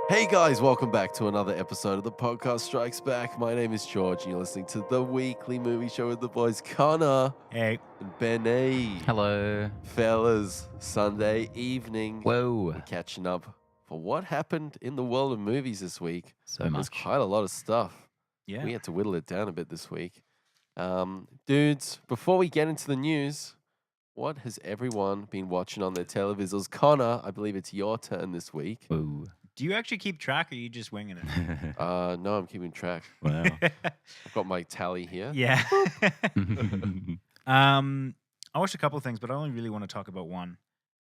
Hey guys, welcome back to another episode of the Podcast Strikes Back. My name is George, and you're listening to the weekly movie show with the boys Connor Hey. and Benny. Hello. Fellas, Sunday evening. Whoa. We're catching up for what happened in the world of movies this week. So There's much. quite a lot of stuff. Yeah. We had to whittle it down a bit this week. Dudes, before we get into the news, what has everyone been watching on their televisors? Connor, I believe it's your turn this week. Whoa. Do you actually keep track or are you just winging it? No, I'm keeping track. Wow. I've got my tally here. Yeah. I watched a couple of things, but I only really want to talk about one.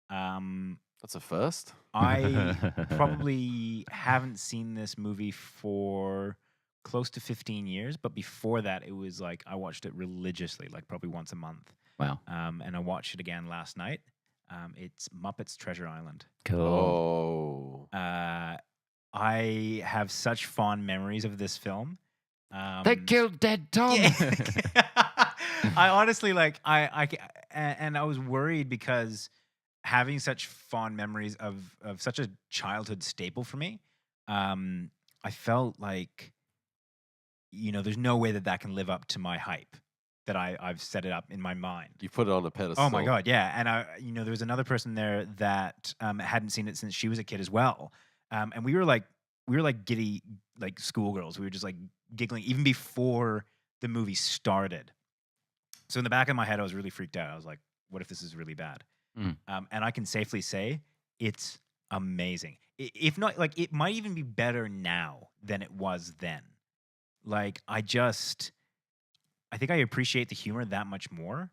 That's a first. I probably haven't seen this movie for close to 15 years, but before that, it was like I watched it religiously, like probably once a month. Wow. And I watched it again last night. It's Muppets Treasure Island. Cool. Oh. I have such fond memories of this film. They killed Dead Tom. Yeah. I honestly and I was worried because having such fond memories of such a childhood staple for me, I felt like, there's no way that can live up to my hype that I've set it up in my mind. You put it on a pedestal. Oh my God, yeah. And there was another person there that hadn't seen it since she was a kid as well. And we were like giddy, like schoolgirls. We were just like giggling even before the movie started. So in the back of my head, I was really freaked out. I was like, what if this is really bad? And I can safely say it's amazing. If not, like, it might even be better now than it was then. Like, I think I appreciate the humor that much more.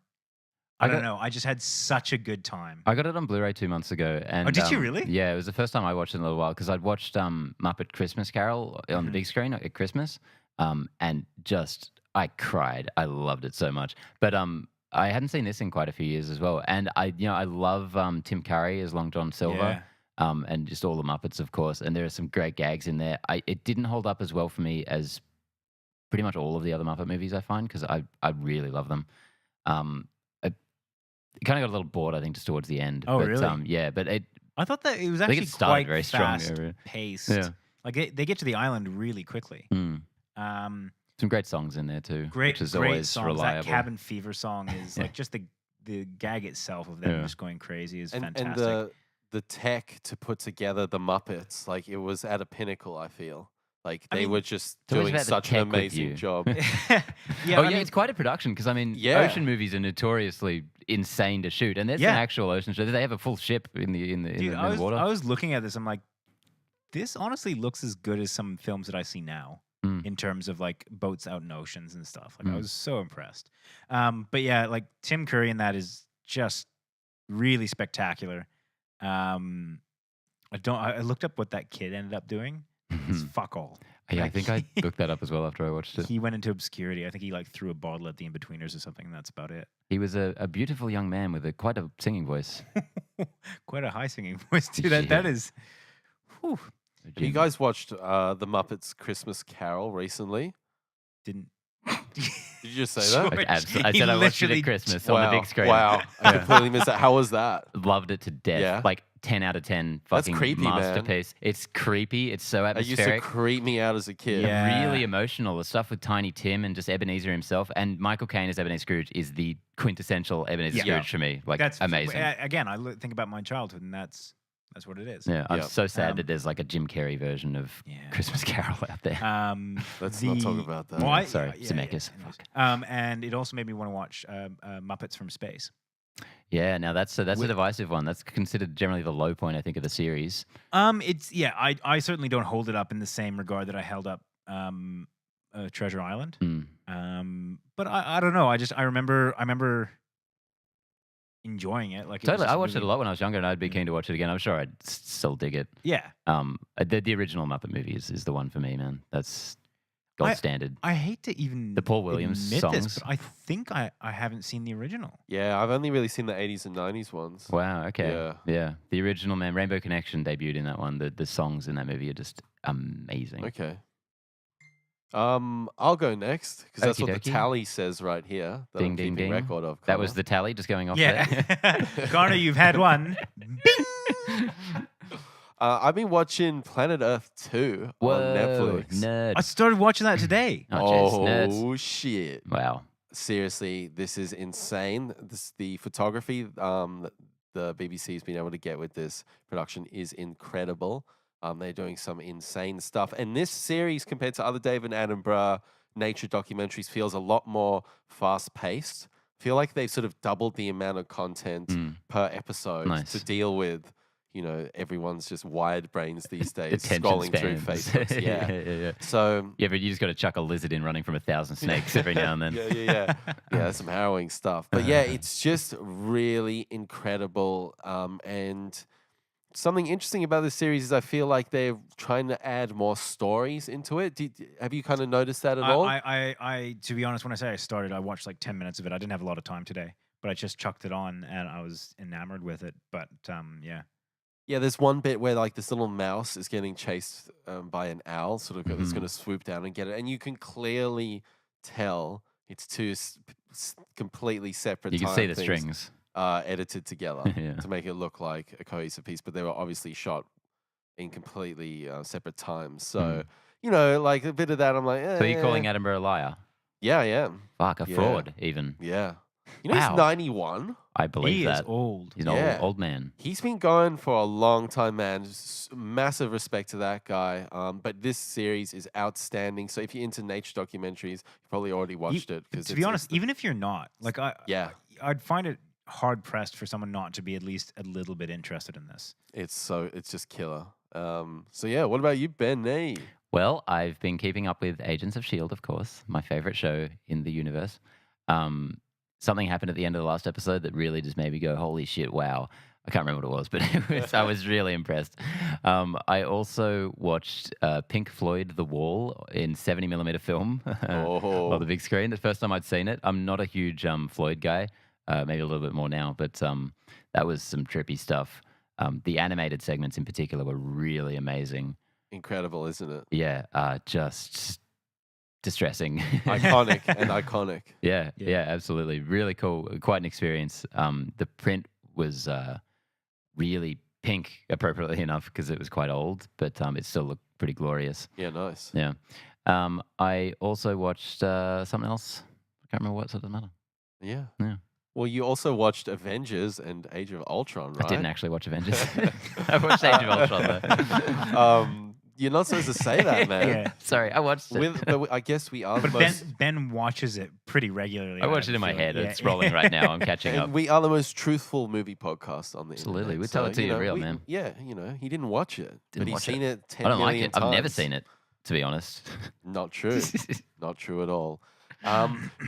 I don't know. I just had such a good time. I got it on Blu-ray 2 months ago. And, did you really? Yeah, it was the first time I watched it in a little while because I'd watched Muppet Christmas Carol on the big screen at Christmas, and just I cried. I loved it so much. But I hadn't seen this in quite a few years as well. And I love Tim Curry as Long John Silver. Yeah. And just all the Muppets, of course. And there are some great gags in there. It didn't hold up as well for me as pretty much all of the other Muppet movies I find because I really love them. It kind of got a little bored, I think, just towards the end. Oh, but, really? Yeah, but I thought that it was I think actually it started quite very strong. fast Yeah. paced. Yeah. Like they get to the island really quickly. Some great songs in there too. Which is Great always songs. reliable. That Cabin Fever song is like just the gag itself of them Yeah. just going crazy is And fantastic. the tech to put together the Muppets, like it was at a pinnacle, I feel. Like I they mean, were just it's always doing about the such an tech with amazing you. job. It's quite a production because Yeah. ocean movies are notoriously insane to shoot, and there's an actual ocean show. They have a full ship in the water. I was looking at this. I'm like, this honestly looks as good as some films that I see now in terms of like boats out in oceans and stuff. Like I was so impressed. But yeah, like Tim Curry in that is just really spectacular. I looked up what that kid ended up doing. It's fuck all. Yeah, I Like, think I looked that up as well after I watched it. He went into obscurity. I think he like threw a bottle at the In-Betweeners or something. And that's about it. He was a beautiful young man with quite a singing voice. Quite a high singing voice too. Yeah. That is. Whew. Have you guys watched the Muppets Christmas Carol recently? Didn't. Did you just say that? George, I said he I watched it literally- at Christmas on the big screen. Wow. I completely missed that. How was that? Loved it to death. Yeah. Like 10 out of 10. That's Fucking creepy, man. masterpiece. It's creepy. It's so It used to atmospheric. creep me out as a kid. Yeah. Really emotional. The stuff with Tiny Tim and just Ebenezer himself. And Michael Caine as Ebenezer Scrooge is the quintessential Ebenezer Yeah. Scrooge for me. Like, That's amazing. Again, I think about my childhood, and that's what it is. Yeah, I'm Yeah. so sad that there's like a Jim Carrey version of Yeah. Christmas Carol out there. Let's not talk about that. Well, Sorry, Zemeckis. anyways. Fuck. And it also made me want to watch Muppets from Space. Yeah, now that's a divisive one. That's considered generally the low point, I think, of the series. I certainly don't hold it up in the same regard that I held up Treasure Island. But I don't know. I remember enjoying it. Like Totally, I watched it a lot when I was younger, and I'd be keen to watch it again. I'm sure I'd still dig it. Yeah. The original Muppet movie is the one for me, man. That's gold standard. I hate to even The Paul Williams admit this, songs. but I think I haven't seen the original. Yeah, I've only really seen the 80s and 90s ones. Wow. Okay. Yeah. The original, man. Rainbow Connection debuted in that one. The songs in that movie are just amazing. Okay. I'll go next because that's what the Okey-dokey. tally says right here that Ding, I'm ding, keeping ding. record of. That was Connor. the tally just going off Yeah. there. Garner, you've had one. Bing! I've been watching Planet Earth 2 on Whoa, Netflix. nerd. I started watching that today. Oh, jeez, nerds. Oh shit! Wow. Seriously, this is insane. The photography the BBC has been able to get with this production is incredible. They're doing some insane stuff, and this series compared to other David Attenborough nature documentaries feels a lot more fast paced. Feel like they've sort of doubled the amount of content per episode Nice. to deal with. Everyone's just wired brains these days, Attention scrolling through spans. Facebook. Yeah. yeah. So Yeah, but you just got to chuck a lizard in running from 1,000 snakes every now and then. yeah, that's some harrowing stuff. But yeah, it's just really incredible. And something interesting about this series is I feel like they're trying to add more stories into it. Have you kind of noticed that at all? I to be honest, when I say I started, I watched like 10 minutes of it. I didn't have a lot of time today, but I just chucked it on and I was enamored with it. But yeah. Yeah, there's one bit where like this little mouse is getting chased by an owl, sort of that's going to swoop down and get it, and you can clearly tell it's two completely separate. You can see the things, strings. edited together Yeah. to make it look like a cohesive piece, but they were obviously shot in completely separate times. So like a bit of that, I'm like, So you're calling Attenborough a liar? Yeah, I am. Fuck, a Yeah. fraud, even. Yeah, Wow. he's 91. I believe He that. is old. He's an Yeah. old man. He's been going for a long time, man. Massive respect to that guy. But this series is outstanding. So if you're into nature documentaries, you probably already watched it. To be honest, even if you're not, like I'd find it hard pressed for someone not to be at least a little bit interested in this. it's just killer. So yeah, what about you, Ben? Well, I've been keeping up with Agents of S.H.I.E.L.D., of course, my favorite show in the universe. Something happened at the end of the last episode that really just made me go, holy shit, wow. I can't remember what it was, but I was really impressed. I also watched Pink Floyd The Wall in 70mm film on the big screen. The first time I'd seen it. I'm not a huge Floyd guy, maybe a little bit more now, but that was some trippy stuff. The animated segments in particular were really amazing. Incredible, isn't it? Yeah, just distressing. Iconic and iconic. Yeah, absolutely. Really cool. Quite an experience. The print was really pink, appropriately enough, because it was quite old, but it still looked pretty glorious. Yeah, nice. Yeah. I also watched something else. I can't remember what, so it doesn't matter. Yeah. Well, you also watched Avengers and Age of Ultron, right? I didn't actually watch Avengers. I watched Age of Ultron, though. You're not supposed to say that, man. Yeah. Sorry, I watched it. But I guess we are the But most... Ben watches it pretty regularly. I watch it in my head. It's rolling right now. I'm catching up. And we are the most truthful movie podcast on the Absolutely. internet. We tell it to you real, man. Yeah, he didn't watch it. but he's watch seen it 10 I don't like million it. I've never times. seen it, to be honest. Not true. Not true at all.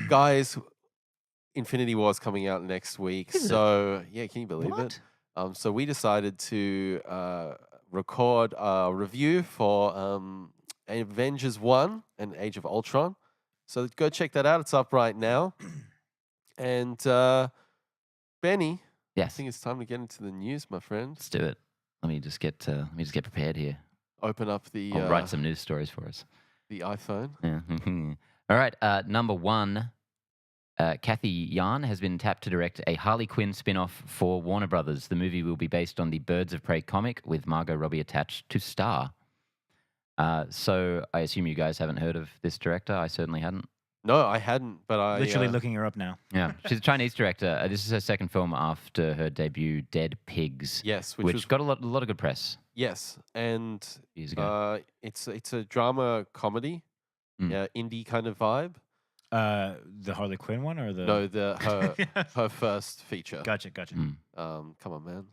Guys, Infinity War is coming out next week. So, yeah, can you believe it? So we decided to record a review for Avengers 1 and Age of Ultron. So go check that out. It's up right now. And Benny, I Yes. think it's time to get into the news, my friend. Let's do it. Let me just get prepared here. Open up the I'll write some news stories for us. the iPhone. Yeah. All right. Number one, Cathy Yan has been tapped to direct a Harley Quinn spin-off for Warner Brothers. The movie will be based on the Birds of Prey comic with Margot Robbie attached to star. So I assume you guys haven't heard of this director. I certainly hadn't. No, I hadn't, but I Literally looking her up now. Yeah, she's a Chinese director. This is her second film after her debut, Dead Pigs, yes, which was got a lot of good press yes, and years ago. it's a drama comedy, indie kind of vibe. The Harley Quinn one or the No, her first feature. Gotcha. Mm. Come on, man.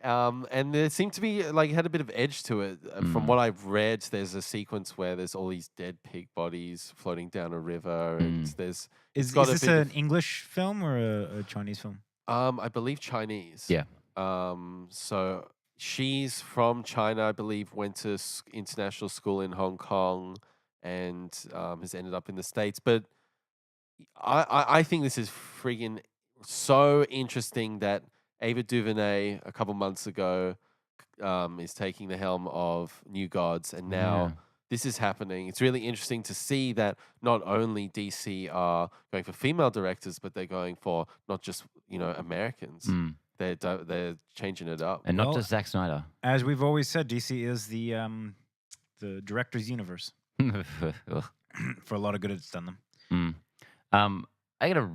And there seemed to be like had a bit of edge to it. From what I've read, there's a sequence where there's all these dead pig bodies floating down a river, and there's Is got a this bit an of- English film or a Chinese film? I believe Chinese. Yeah. So she's from China, I believe, went to international school in Hong Kong, and has ended up in the States. But I think this is friggin' so interesting that Ava DuVernay a couple months ago is taking the helm of New Gods, and now this is happening. It's really interesting to see that not only DC are going for female directors, but they're going for not just Americans. they're changing it up. And not Well, just Zack Snyder. As we've always said, DC is the director's universe. For a lot of good it's done them. I got a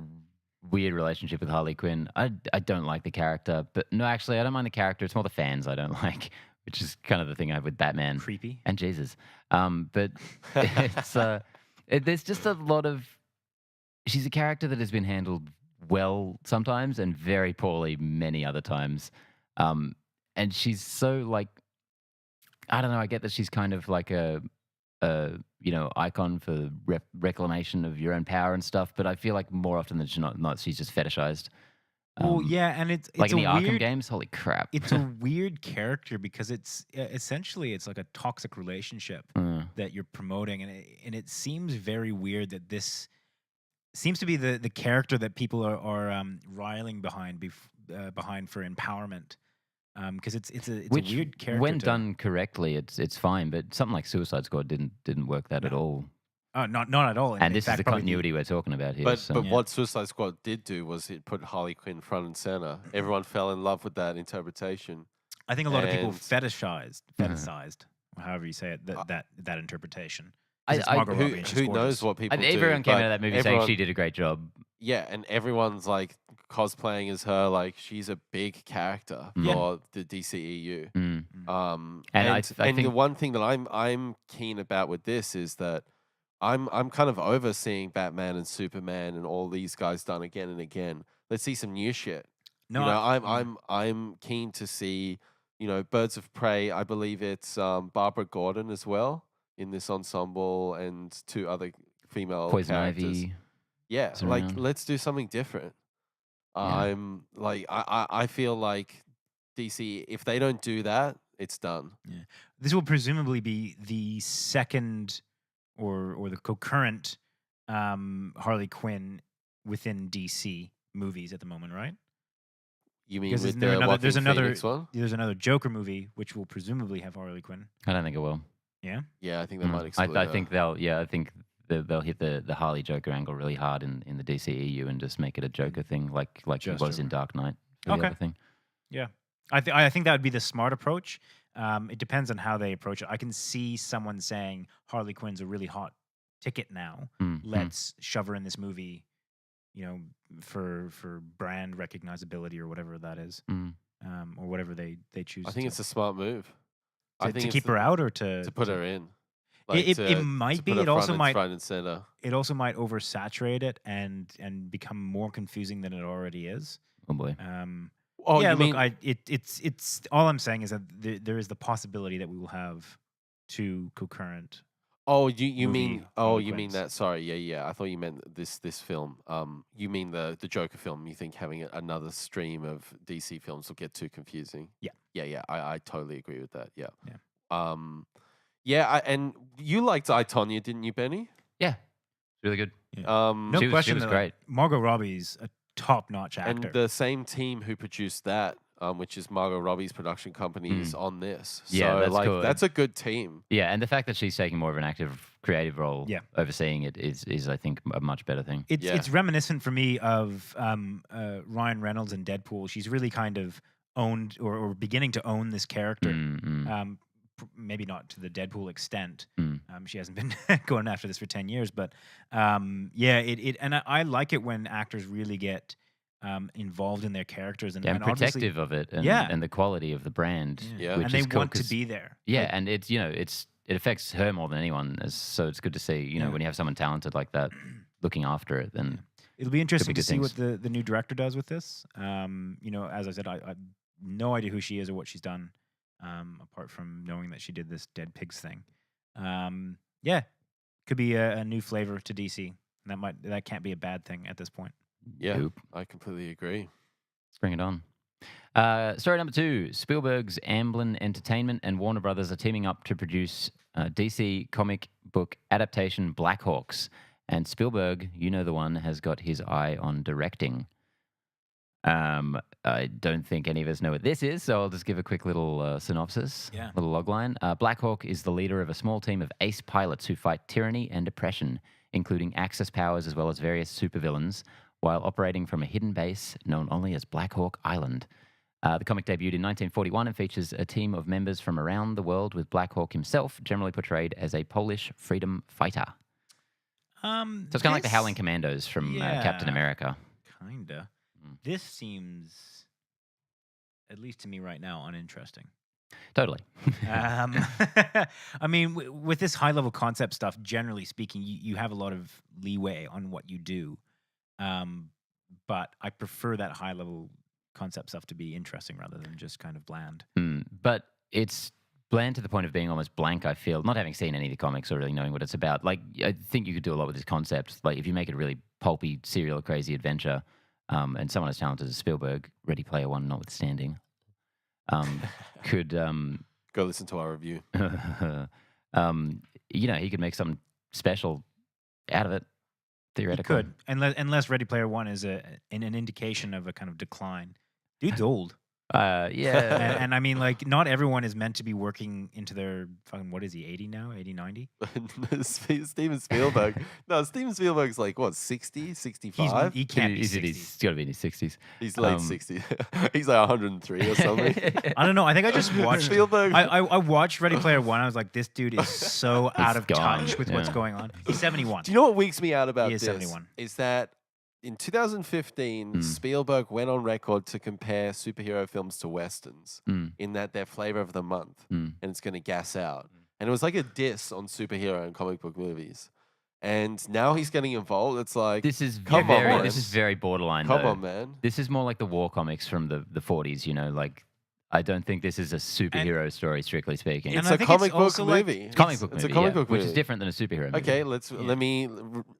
weird relationship with Harley Quinn. I don't like the character, but no, actually, I don't mind the character. It's more the fans I don't like, which is kind of the thing I have with Batman Creepy. and Jesus. But it's there's just a lot of. She's a character that has been handled well sometimes and very poorly many other times, and she's so like. I don't know. I get that she's kind of like a icon for reclamation of your own power and stuff. But I feel like more often than not she's just fetishized. Well, yeah, and it's like in a the Arkham weird, games. Holy crap! It's a weird character because it's essentially it's like a toxic relationship that you're promoting, and it seems very weird that this seems to be the character that people are riling behind for empowerment. Because it's a weird character. When done correctly, it's fine. But something like Suicide Squad didn't work that at all. Not at all. And this is the continuity we're talking about here. But what Suicide Squad did do was it put Harley Quinn front and center. Everyone fell in love with that interpretation. I think a lot of people fetishized, or however you say it, that interpretation. Who knows what people do? Everyone came out of that movie saying she did a great job. Yeah, and everyone's like cosplaying as her, like she's a big character for the DCEU. And the one thing that I'm keen about with this is that I'm kind of over seeing Batman and Superman and all these guys done again and again. Let's see some new shit. No, I'm keen to see, Birds of Prey. I believe it's Barbara Gordon as well in this ensemble and 2 other female Poison characters. Ivy. Yeah, like let's do something different. I feel like DC, if they don't do that, it's done. Yeah. This will presumably be the second or the concurrent Harley Quinn within DC movies at the moment, right? You mean because with there's another one? There's another Joker movie which will presumably have Harley Quinn. I don't think it will. Yeah. Yeah, I think they might exclude I think they'll hit the Harley Joker angle really hard in the DCEU and just make it a Joker thing, like it was in Dark Knight. For the other thing. Yeah, I think that would be the smart approach. It depends on how they approach it. I can see someone saying Harley Quinn's a really hot ticket now. Let's shove her in this movie, for brand recognizability or whatever that is, or whatever they choose. I think it's a smart move. To keep her out or to put her in. It might be. It also might. Front and center. It also might oversaturate it and become more confusing than it already is. Oh boy. It's all I'm saying is that there is the possibility that we will have 2 concurrent. Oh, you mean that? Sorry, yeah. I thought you meant this film. You mean the Joker film? You think having another stream of DC films will get too confusing? Yeah. I totally agree with that. Yeah. And you liked I, Tonya, didn't you, Benny? Yeah, really good. Yeah. No question. She was great. Margot Robbie's a top-notch actor. And the same team who produced that, which is Margot Robbie's production company, is on this. Yeah, so, that's cool. That's a good team. Yeah, and the fact that she's taking more of an active, creative role, overseeing it is I think a much better thing. It's reminiscent for me of Ryan Reynolds in Deadpool. She's really kind of owned or beginning to own this character. Maybe not to the Deadpool extent. She hasn't been going after this for 10 years, but and I like it when actors really get involved in their characters and protective of it and the quality of the brand. Yeah. Which and they want to be there. Yeah, and it's it affects her more than anyone. So it's good to see, when you have someone talented like that looking after it, then it'll be interesting to see what the new director does with this. As I said, I have no idea who she is or what she's done. Apart from knowing that she did this Dead Pigs thing. Could be a new flavor to DC. And that can't be a bad thing at this point. Yeah, I completely agree. Let's bring it on. Story number 2. Spielberg's Amblin Entertainment and Warner Brothers are teaming up to produce DC comic book adaptation Blackhawks. And Spielberg, the one, has got his eye on directing. I don't think any of us know what this is, so I'll just give a quick little synopsis, little logline. Blackhawk is the leader of a small team of ace pilots who fight tyranny and oppression, including Axis powers as well as various supervillains, while operating from a hidden base known only as Blackhawk Island. The comic debuted in 1941 and features a team of members from around the world, with Blackhawk himself generally portrayed as a Polish freedom fighter. So it's kind of like the Howling Commandos from Captain America. Kinda. This seems, at least to me right now, uninteresting. Totally. I mean, with this high-level concept stuff, generally speaking, you have a lot of leeway on what you do. But I prefer that high-level concept stuff to be interesting rather than just kind of bland. But it's bland to the point of being almost blank, I feel, not having seen any of the comics or really knowing what it's about. Like, I think you could do a lot with this concept. Like, if you make it a really pulpy, serial, crazy adventure, and someone as talented as Spielberg, Ready Player One notwithstanding, could... Go listen to our review. He could make something special out of it, theoretically. He could, unless Ready Player One is an indication of a kind of decline. Dude's old. Yeah. And I mean, like, not everyone is meant to be working into their fucking, what is he, 80 now? 80, 90? Steven Spielberg. No, Steven Spielberg's like, what, 60, 65? He can't be 60s. He's got to be in his 60s. He's late 60s. He's like 103 or something. I don't know. I think I just watched Spielberg. I watched Ready Player One. I was like, this dude is so out of gone. touch with what's going on. He's 71. Do you know what weeks me out about He is this? 71. Is that in 2015, Spielberg went on record to compare superhero films to westerns in that they're flavor of the month and it's going to gas out. And it was like a diss on superhero and comic book movies. And now he's getting involved. It's like, this is this is very borderline. Come though. on, man. This is more like the war comics from the 40s, like, I don't think this is a superhero story, strictly speaking. It's a comic book movie. It's a comic book it's movie, a comic book which movie. is different than a superhero movie. Okay, let me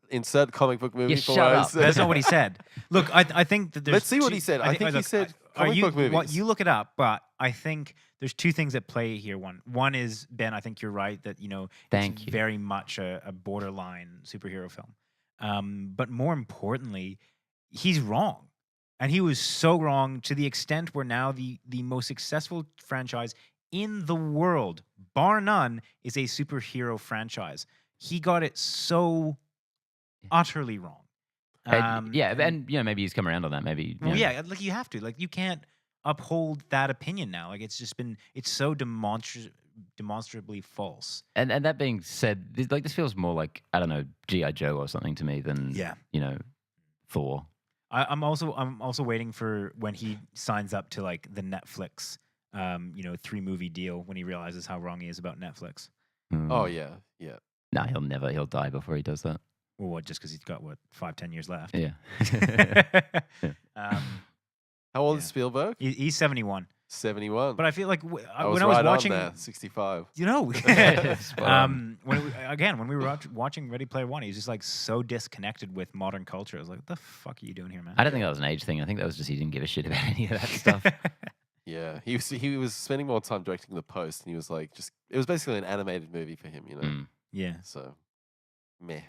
insert comic book movie for shut what I up. said. That's not what he said. Look, I think that there's... Let's see what he said. I think he said comic book movies. You look it up, but I think there's two things at play here. One is, Ben, I think you're right that, Thank it's you. very much a borderline superhero film. But more importantly, he's wrong. And he was so wrong to the extent where now the most successful franchise in the world, bar none, is a superhero franchise. He got it so utterly wrong. And maybe he's come around on that. Maybe. Well, yeah, like you have to. Like, you can't uphold that opinion now. Like, it's so demonstrably false. And that being said, this feels more like, I don't know, G.I. Joe or something to me than Thor. I'm also waiting for when he signs up to like the Netflix 3-movie deal when he realizes how wrong he is about Netflix. Oh yeah. No, he'll die before he does that. Well, what, just because he's got 5-10 years left? Yeah. How old is Spielberg? He's 71. 71. But I feel like when I was watching, on there, 65. when we were watching Ready Player One, he was just like so disconnected with modern culture. I was like, what the fuck are you doing here, man? I don't think that was an age thing. I think that was just he didn't give a shit about any of that stuff. Yeah, he was spending more time directing The Post, and he was like, it was basically an animated movie for him, Yeah. So, meh.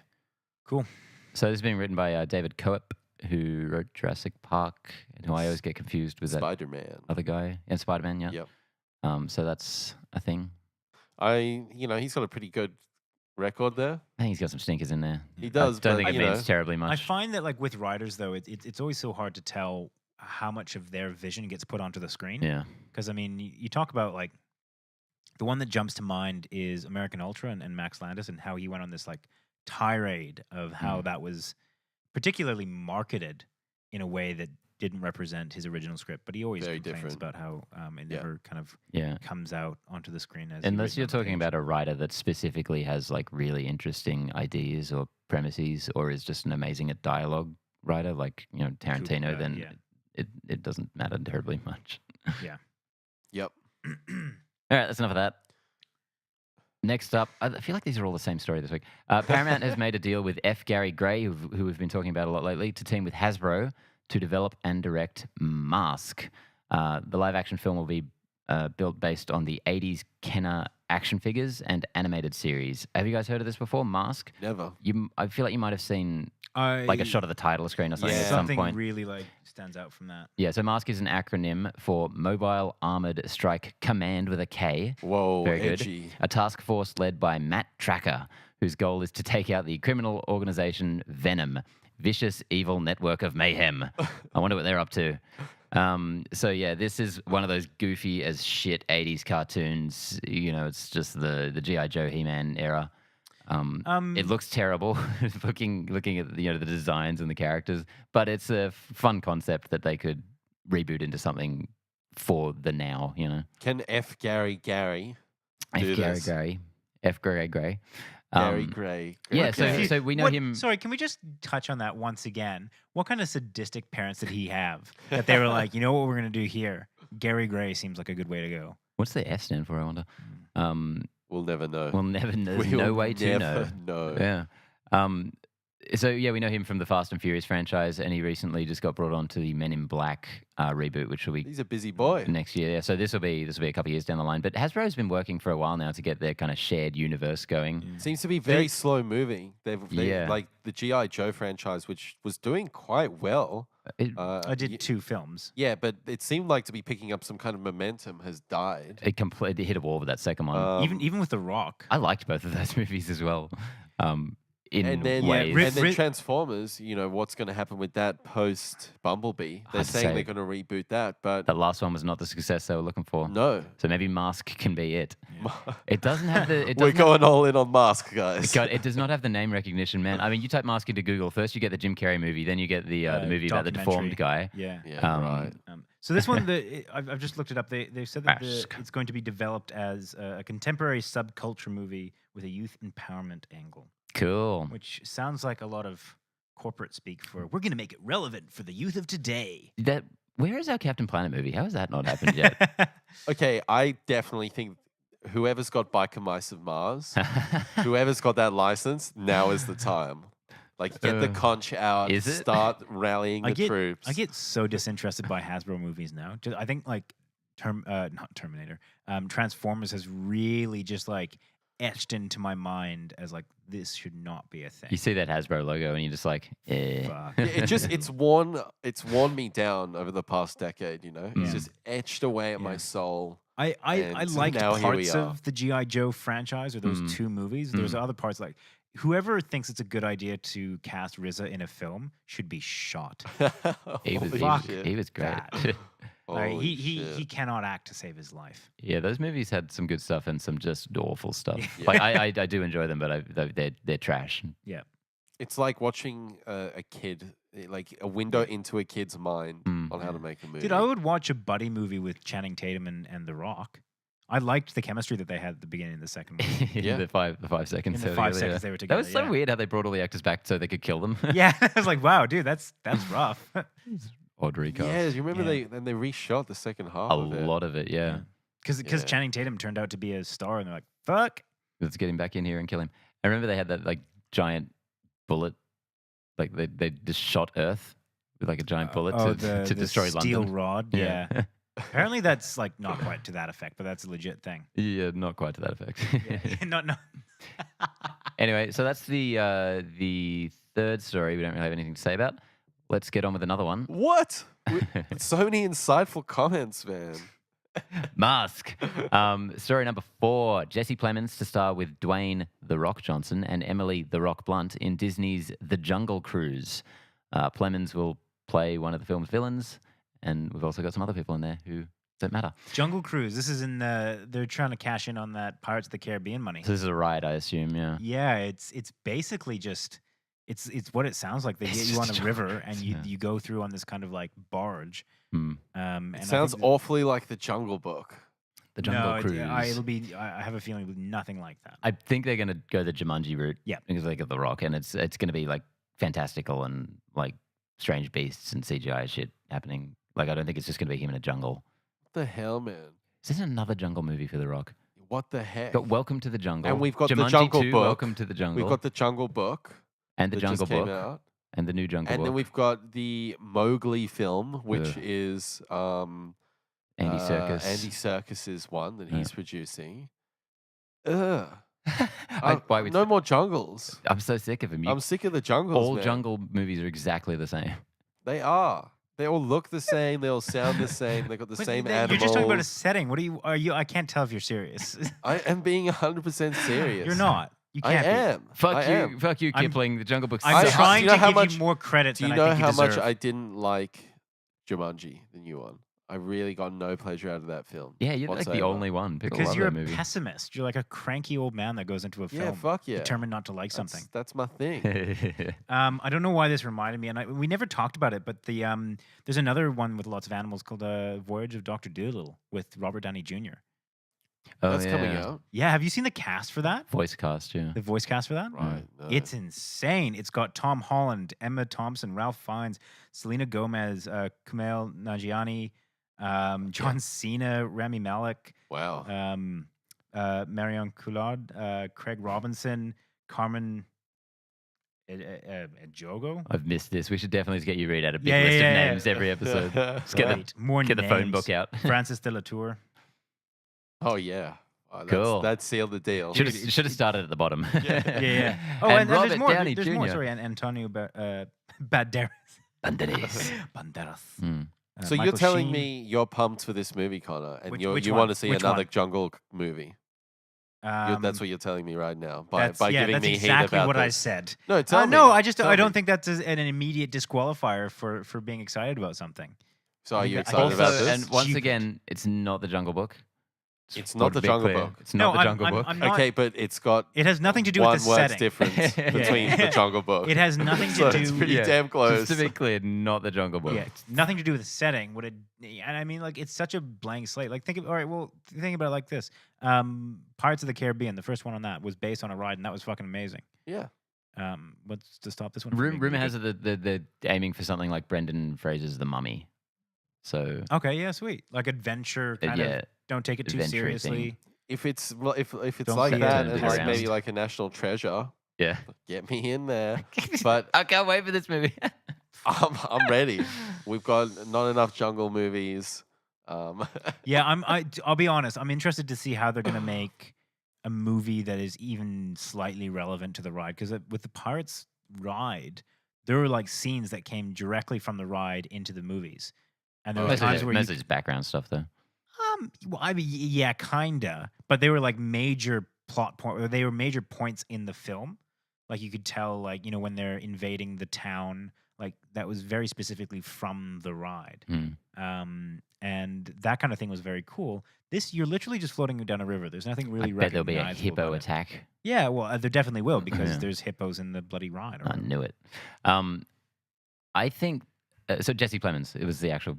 Cool. So this is being written by David Coep, who wrote Jurassic Park, and who I always get confused with Spider-Man. that other guy. And Spider-Man, yeah. Yep. So that's a thing. He's got a pretty good record there. I think he's got some stinkers in there. He does. I don't think it means terribly much. I find that like with writers though, it's always so hard to tell how much of their vision gets put onto the screen. Yeah. Because I mean, you talk about like the one that jumps to mind is American Ultra and Max Landis and how he went on this like tirade of how that was particularly marketed in a way that didn't represent his original script, but he always Very complains different. about how it never kind of comes out onto the screen. Unless you're talking about a writer that specifically has like really interesting ideas or premises, or is just an amazing at dialogue writer like Tarantino, then it doesn't matter terribly much. Yeah. Yep. All right, that's enough of that. Next up, I feel like these are all the same story this week. Paramount has made a deal with F. Gary Gray, who we've been talking about a lot lately, to team with Hasbro to develop and direct M.A.S.K. The live-action film will be built based on the 80s Kenner action figures and animated series. Have you guys heard of this before, M.A.S.K? Never. I feel like you might have seen like a shot of the title screen or something at some something point. really like stands out from that. Yeah, so M.A.S.K is an acronym for Mobile Armored Strike Command with a K. Whoa, Very edgy. good. A task force led by Matt Tracker, whose goal is to take out the criminal organization Venom, vicious, evil network of mayhem. I wonder what they're up to. So yeah, this is one of those goofy as shit 80s cartoons. It's just the G.I. Joe He-Man era. It looks terrible looking at the designs and the characters, but it's a fun concept that they could reboot into something for the now. Can F. Gary do this? Gary, F. Gray. Gary Gray. Yeah, Okay. so we know him. Sorry, can we just touch on that once again? What kind of sadistic parents did he have that they were like, you know what we're gonna do here? Gary Gray seems like a good way to go. What's the F stand for? I wonder. We'll never know. We'll never know. There's no way to know. know. Yeah. So yeah, we know him from the Fast and Furious franchise, and he recently just got brought on to the Men in Black reboot, which will be He's a busy boy. next year. Yeah, so this will be a couple of years down the line. But Hasbro's been working for a while now to get their kind of shared universe going. Seems to be very slow moving. They Yeah. like the G.I. Joe franchise, which was doing quite well. I did 2 films. Yeah, but it seemed like to be picking up some kind of momentum has died. It completely hit a wall with that second one. Even with The Rock. I liked both of those movies as well. In then ways. Transformers, what's going to happen with that post Bumblebee? They're Hard to saying say. they're going to reboot that, but That last one was not the success they were looking for. no. So maybe M.A.S.K can be it. It doesn't have the. It We're doesn't have- going all in on M.A.S.K, guys. God, it does not have the name recognition, man. I mean, you type M.A.S.K into Google. First, you get the Jim Carrey movie. Then you get the movie about the deformed guy. Yeah. Yeah, right. So this one, I've just looked it up. They said that M.A.S.K. it's going to be developed as a contemporary subculture movie with a youth empowerment angle, Cool. which sounds like a lot of corporate speak for we're going to make it relevant for the youth of today. Where is our Captain Planet movie? How has that not happened yet? Okay, I definitely think whoever's got Biker Mice of Mars, whoever's got that license, now is the time. Like, get the conch out, Is it? start rallying the troops. I get so disinterested by Hasbro movies now. I think like not Terminator, Transformers has really just like etched into my mind as like this should not be a thing. You see that Hasbro logo and you're just like, eh. Fuck. It's worn me down over the past decade. It's Yeah. just etched away at my Yeah. soul. I And liked now here we parts are. of the G.I. Joe franchise or those 2 movies. There's other parts like whoever thinks it's a good idea to cast RZA in a film should be shot. He was, Fuck he was great. that. Like, Holy he shit. cannot act to save his life. Yeah, those movies had some good stuff and some just awful stuff. Yeah. Like I do enjoy them, but they're trash. Yeah. It's like watching a kid, like a window into a kid's mind Mm. on how to make a movie. Dude, I would watch a buddy movie with Channing Tatum and The Rock. I liked the chemistry that they had at the beginning of the second one. Yeah. the 5 seconds. In the so 5 together, seconds yeah. they were That together. was so yeah. weird how they brought all the actors back so they could kill them. Yeah, I was like, wow, dude, that's rough. Odd recast. Yeah, you remember Yeah. they reshot the second half A of it. lot of it, yeah. Because Yeah. Channing Tatum turned out to be a star, and they're like, fuck. Let's get him back in here and kill him. I remember they had that like giant bullet, like they just shot Earth with like a giant bullet to the destroy steel London. rod. Yeah. Apparently that's like not quite to that effect, but that's a legit thing. Yeah, not quite to that effect. Yeah. no. Anyway, so that's the third story we don't really have anything to say about. Let's get on with another one. What? So many insightful comments, man. M.A.S.K. Story number 4. Jesse Plemons to star with Dwayne "The Rock" Johnson and Emily "The Rock" Blunt in Disney's The Jungle Cruise. Plemons will play one of the film's villains, and we've also got some other people in there who don't matter. Jungle Cruise. This is in they're trying to cash in on that Pirates of the Caribbean money. So this is a ride, I assume, yeah. Yeah, it's basically just it's what it sounds like. They It's get you on just a a river and yeah. you go through on this kind of like barge. Hmm. And It I sounds think that- awfully like the Jungle Book. The Jungle no, Cruise. it'll be. I have a feeling it'll be nothing like that. I think they're going to go the Jumanji route. Yeah. Because they got The Rock, and it's going to be like fantastical and like strange beasts and CGI shit happening. Like, I don't think it's just going to be him in a jungle. What the hell, man? Is this another jungle movie for The Rock? What the heck? Got Welcome to the Jungle. And we've got the Jumanji Jungle 2, Book. Welcome to the Jungle. We've got the Jungle Book and the that Jungle just came Book. out. And the new Jungle And Book. then we've got the Mowgli film, which Ugh. is Andy Serkis. Andy Serkis's one that he's producing. Ugh. Why would- No more jungles. I'm so sick of him. I'm sick of the jungles. All man. jungle movies are exactly the same. They are. They all look the same. They all sound the same. They got the But same you're animals. just talking about a setting. What are you? I can't tell if you're serious. I am being 100% serious. You're not. You I can't. am. Fuck I you, am. fuck you, I'm- Kipling. The Jungle Book's I'm so trying do you know to how give much- you more credit Do you than know I think how you much deserve. I didn't like Jumanji, the new one. I really got no pleasure out of that film. Yeah, you're like the whatsoever. only one. People Because love you're a that movie. pessimist. You're like a cranky old man that goes into a Yeah, film fuck yeah. determined not to like something. That's my thing. I don't know why this reminded me, and we never talked about it, but there's another one with lots of animals called Voyage of Dr. Dolittle with Robert Downey Jr. That's coming out. Yeah, have you seen the cast for that? Voice cast, yeah. The voice cast for that? Right. No. It's insane. It's got Tom Holland, Emma Thompson, Ralph Fiennes, Selena Gomez, Kumail Nanjiani, John Cena, Rami Malek, Wow. Marion Cotillard, Craig Robinson, Carmen Ejogo. I've missed this. We should definitely get you read out a big Yeah, list yeah, of yeah. names every episode. Just get, Right. More get the phone names. book out. Francis de la Tour. Oh yeah. Oh, Cool. That sealed the deal. Should have started at the bottom. Yeah. Oh, and there's Robert more. Downey There's Jr. more. Sorry, and Antonio Banderas. Banderas. Banderas. Mm. So Michael you're telling Sheen. me you're pumped for this movie, Connor, and Which you one? want to see Which another one? jungle movie. That's what you're telling me right now by that's giving me exactly heat about what I this. said. No, tell me. No, I Tell don't me. think that's an immediate disqualifier for being excited about something. So are think you that- excited about Also, this? and once Stupid. again, it's not the Jungle Book. It's not to the be Jungle clear. Book. It's not No, the Jungle Book. I'm not. Okay, but it's got It has nothing to do one with the word's setting. difference between Yeah. the Jungle Book. It has nothing to So do. it's pretty Yeah, damn close. Just to be clear, not the Jungle Book. Yeah, it's nothing to do with the setting. What it, and I mean, like, it's such a blank slate. Like, think about it like this: Pirates of the Caribbean, the first one on that was based on a ride, and that was fucking amazing. Yeah. What's to stop this one? from being Rumor really has it that they're aiming for something like Brendan Fraser's The Mummy. So good? Okay, yeah, sweet. Like adventure, kind yeah, of. Don't take it too adventure thing. seriously. If it's Don't like forget that to and turn like it maybe around. like a national treasure, yeah. get me in there. But I can't wait for this movie. I'm ready. We've got not enough jungle movies. Yeah, I'll be honest. I'm interested to see how they're gonna make a movie that is even slightly relevant to the ride. Because with the Pirates ride, there were like scenes that came directly from the ride into the movies, and there were times where Mostly just background stuff, though. well, I mean, yeah, kinda, but they were like major plot point. They were major points in the film. Like you could tell, like when they're invading the town, like that was very specifically from the ride. And that kind of thing was very cool. This, you're literally just floating down a river. There's nothing really I bet there'll be a recognizable hippo about it. attack. Yeah, well, there definitely will because Yeah. there's hippos in the bloody ride. or I whatever. knew it. I think so. Jesse Plemons. It was the actual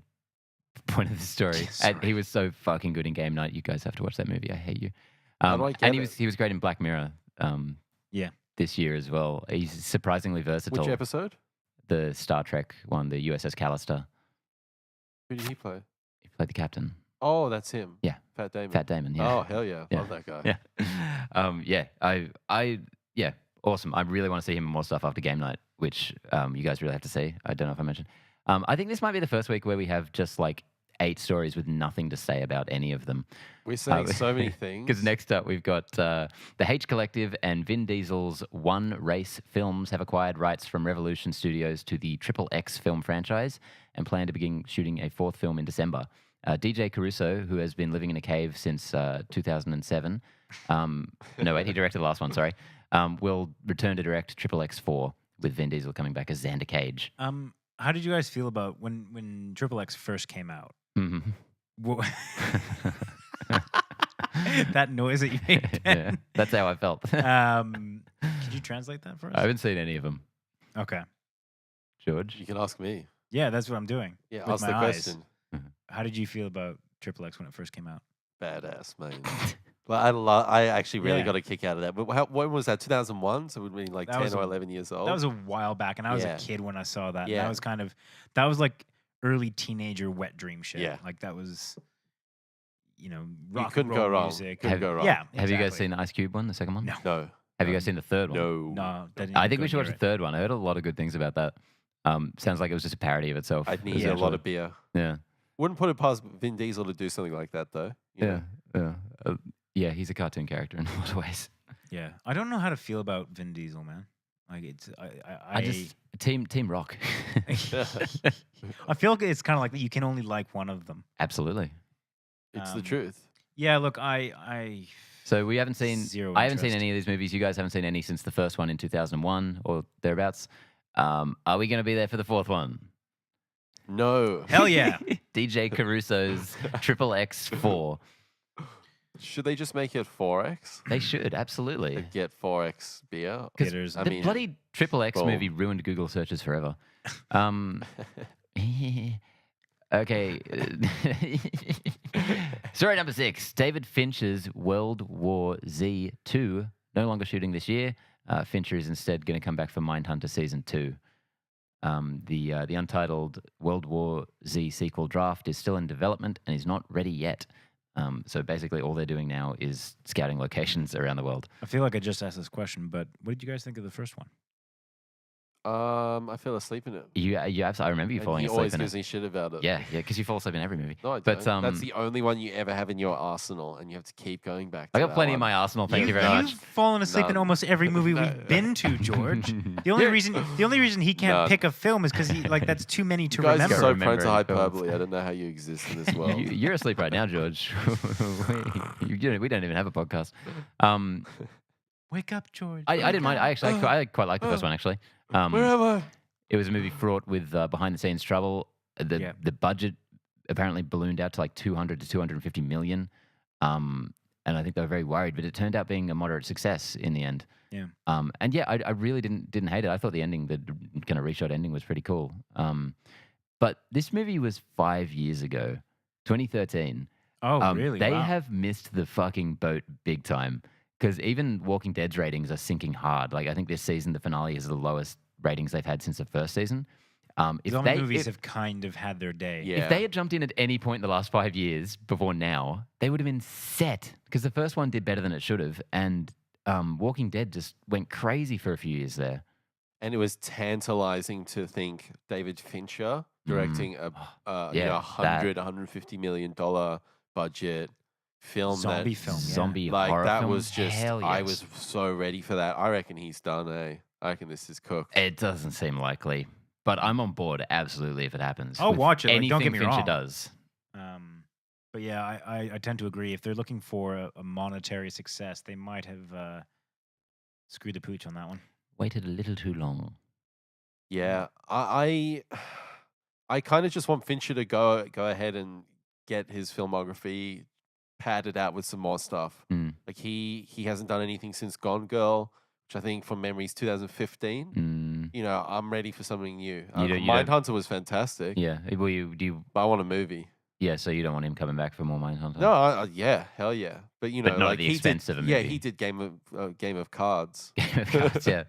point of the story. Sorry. And he was so fucking good in Game Night. You guys have to watch that movie. I hate you. How do I get and it? he was great in Black Mirror. Yeah. This year as well. He's surprisingly versatile. Which episode? The Star Trek one, the USS Callister. Who did he play? He played the captain. Oh, that's him. Yeah. Fat Damon. Fat Damon. Yeah. Oh, hell yeah. Yeah. Love that guy. Yeah. Awesome. I really want to see him in more stuff after Game Night, which you guys really have to see. I don't know if I mentioned. I think this might be the first week where we have just like 8 stories with nothing to say about any of them. We're saying so many things. Because next up, we've got the H Collective and Vin Diesel's One Race Films have acquired rights from Revolution Studios to the Triple X film franchise and plan to begin shooting a 4th film in December. DJ Caruso, who has been living in a cave since 2007, no, wait, he directed the last one, sorry, will return to direct Triple X 4 with Vin Diesel coming back as Xander Cage. How did you guys feel about when Triple X first came out? Mm-hmm. Wha- that noise that you made. Yeah, Ben. that's how I felt. Could you translate that for us? I haven't seen any of them. Okay. George? You can ask me. Yeah, that's what I'm doing. Yeah, with ask my the eyes. question. How did you feel about Triple X when it first came out? Badass, man. Well, I actually really Yeah. got a kick out of that. But when was that? 2001? So it would have been like That 10 was or a- 11 years old. That was a while back, and I was Yeah. a kid when I saw that. Yeah. That was like early teenager wet dream shit. Yeah. Like that was, rock you and couldn't roll go wrong. music. Couldn't go wrong. Yeah. Have you guys exactly. seen the Ice Cube one, the second one? No. No. Have you guys seen the third one? No. No, that didn't I even think go we should watch near the third one. I heard a lot of good things about that. Sounds like it was just a parody of itself. I'd need a lot essentially. of beer. Yeah. Wouldn't put it past Vin Diesel to do something like that, though. You know? Yeah, he's a cartoon character in a lot of ways. Yeah, I don't know how to feel about Vin Diesel, man. Like it's, I just Team Rock. I feel like it's kind of like you can only like one of them. Absolutely. It's the Um, truth. Yeah, look, I So we haven't seen. Zero I haven't seen interest. any of these movies. You guys haven't seen any since the first one in 2001 or thereabouts. Are we going to be there for the 4th one? No. Hell yeah. DJ Caruso's Triple X 4. Should they just make it 4X? They should, absolutely. Like, get 4X beer? Theaters. The bloody Triple X boom. movie ruined Google searches forever. Okay. Story number 6. David Fincher's World War Z 2, no longer shooting this year. Fincher is instead going to come back for Mindhunter Season 2. The untitled World War Z sequel draft is still in development and is not ready yet. So basically all they're doing now is scouting locations around the world. I feel like I just asked this question, but what did you guys think of the first one? I fell asleep in it. You absolutely, I remember you And falling he asleep always in gives it. me shit about it. Yeah, because you fall asleep in every movie. No, I But, don't. That's the only one you ever have in your arsenal, and you have to keep going back to I got that plenty in one. my arsenal. Thank you very You've much. fallen asleep in None. almost every movie No. we've been to, George. The only reason he can't None. pick a film is because that's too many to You guys remember. are so Remember prone to any films. hyperbole. I don't know how you exist in this world. You're asleep right now, George. we don't even have a podcast. Wake up, George. I didn't mind. I quite liked the first one actually. Where am I? It was a movie fraught with behind the scenes trouble. The budget apparently ballooned out to like 200 to 250 million. And I think they were very worried, but it turned out being a moderate success in the end. Yeah. And yeah, I really didn't hate it. I thought the ending, the kind of reshot ending, was pretty cool. But this movie was 5 years ago, 2013. Oh, really? They Wow. have missed the fucking boat big time, because even Walking Dead's ratings are sinking hard. Like I think this season, the finale is the lowest ratings they've had since the first season. Zombie movies have kind of had their day. Yeah. If they had jumped in at any point in the last 5 years before now, they would have been set, because the first one did better than it should have, and Walking Dead just went crazy for a few years there. And it was tantalizing to think David Fincher directing a $150 million budget film. Zombie film. Yeah. Zombie Like horror that film? was just. Hell yes. I was so ready for that. I reckon he's done. I reckon this is cooked. It doesn't seem likely, but I'm on board absolutely if it happens. I'll with watch it, like, Anything don't get me Fincher wrong. does. But yeah, I tend to agree. If they're looking for a monetary success, they might have screwed the pooch on that one. Waited a little too long. Yeah, I kind of just want Fincher to go ahead and get his filmography padded out with some more stuff. Mm. Like he hasn't done anything since Gone Girl, which I think from memory is 2015. Mm. You know, I'm ready for something new. You don't- Mindhunter was fantastic, Yeah. Well, do you? but I want a movie. Yeah. So you don't want him coming back for more Mindhunter? No, yeah, hell yeah. But you know, But not at like the he expense did, of a yeah, movie. he did Game of Cards. Yeah.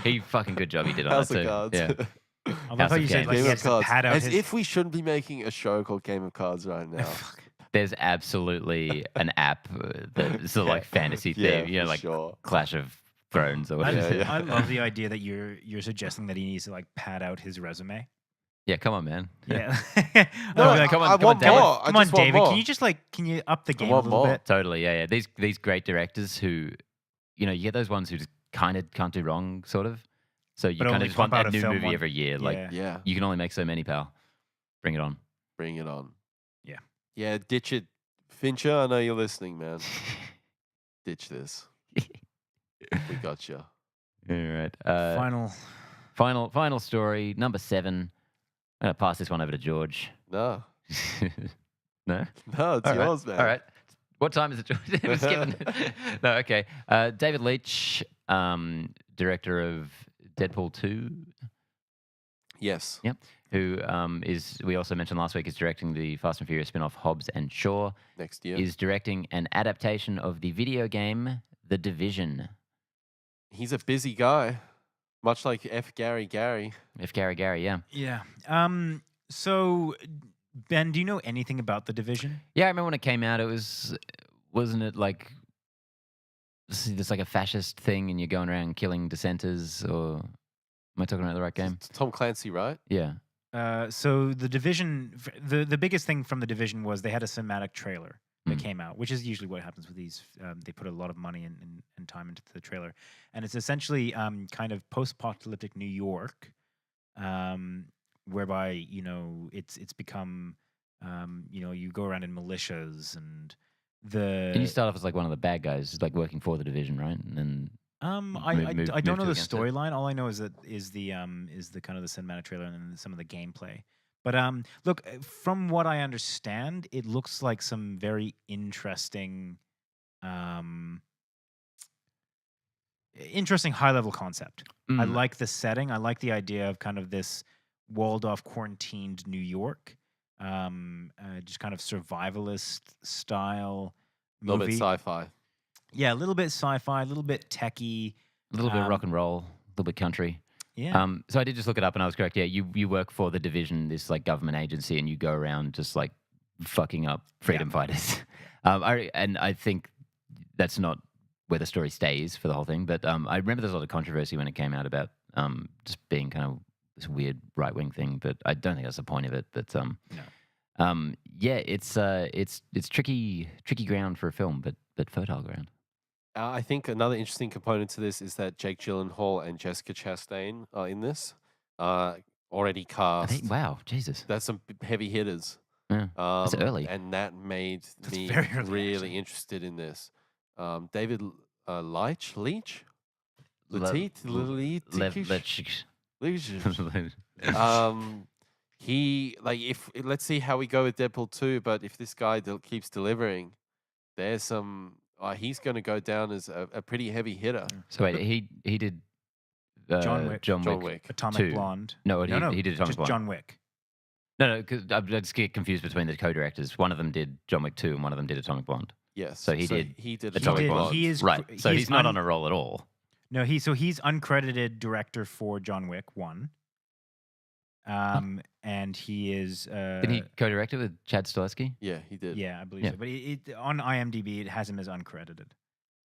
He fucking good job he did on House that of too. Cards. Yeah. I love House how of you said Games. like Game he of has to Cards. pad out As his. if we shouldn't be making a show called Game of Cards right now. There's absolutely an app that's sort of like fantasy Yeah, theme, you know, for like sure. Clash of Thrones or I, whatever. Yeah. I love the idea that you're suggesting that he needs to like pad out his resume. Yeah, come on, man. Yeah. No, I'll be like, come on, I come on, want David. more. I come on, just want David. more. Can you just can you up the game a want little more. bit? Totally, yeah. These great directors who, you know, you get those ones who just kind of can't do wrong, sort of. So you But kind only of just want pump out a a new film movie one- every year. Like Yeah. Yeah, you can only make so many, pal. Bring it on. bring it on. Yeah. Yeah, ditch it. Fincher, I know you're listening, man. Ditch this. We got you. All right. Final story, number 7. I'm gonna pass this one over to George. No, No. no, it's All right, yours, man. All right. What time is it, George? We're skipping. No, okay. David Leitch, director of Deadpool 2, Yes. who we also mentioned last week, is directing the Fast and Furious spin-off Hobbs and Shaw, Next year. is directing an adaptation of the video game The Division. He's a busy guy, much like F. Gary Gary. If Gary, yeah. Yeah. So Ben, do you know anything about The Division? Yeah, I remember when it came out, wasn't it like, there's like a fascist thing and you're going around killing dissenters, or am I talking about the right game? It's Tom Clancy, right? Yeah. So The Division, the biggest thing from The Division was they had a cinematic trailer that Mm. came out, which is usually what happens with these. They put a lot of money and time into the trailer, and it's essentially kind of post-apocalyptic New York, whereby it's become you go around in militias and And you start off as like one of the bad guys, like working for the Division, right? And then I move don't know to the against it. storyline. All I know is the kind of the cinematic trailer and then some of the gameplay. But look, from what I understand, it looks like some very interesting high-level concept. I like the setting. I like the idea of kind of this walled-off, quarantined New York, just kind of survivalist style A little movie. bit sci-fi. Yeah, a little bit sci-fi, a little bit techie, A little bit rock and roll, a little bit country. Yeah. So I did just look it up, and I was correct. Yeah, you work for the Division, this like government agency, and you go around just like fucking up freedom fighters. I think that's not where the story stays for the whole thing. But I remember there's a lot of controversy when it came out about just being kind of this weird right wing thing. But I don't think that's the point of it. But yeah, it's tricky ground for a film, but fertile ground. I think another interesting component to this is that Jake Gyllenhaal and Jessica Chastain are in this. Already cast. Wow, Jesus. That's some heavy hitters. Yeah, that's early. And that made me very early, really actually. interested in this. David Leitch? He if let's see how we go with Deadpool 2, but if this guy keeps delivering, there's some he's going to go down as a pretty heavy hitter. So wait, he did John Wick. John Wick. Atomic 2. Blonde. No, he did Atomic just Blonde. John Wick. No, because I just get confused between the co-directors. One of them did John Wick 2 and one of them did Atomic Blonde. Yes. So he did Atomic Blonde. He is right. So he's not on a roll at all. No, he's uncredited director for John Wick 1. And he is. Did he co-direct it with Chad Stahelski? Yeah, he did. Yeah, I believe so. But on IMDb, it has him as uncredited.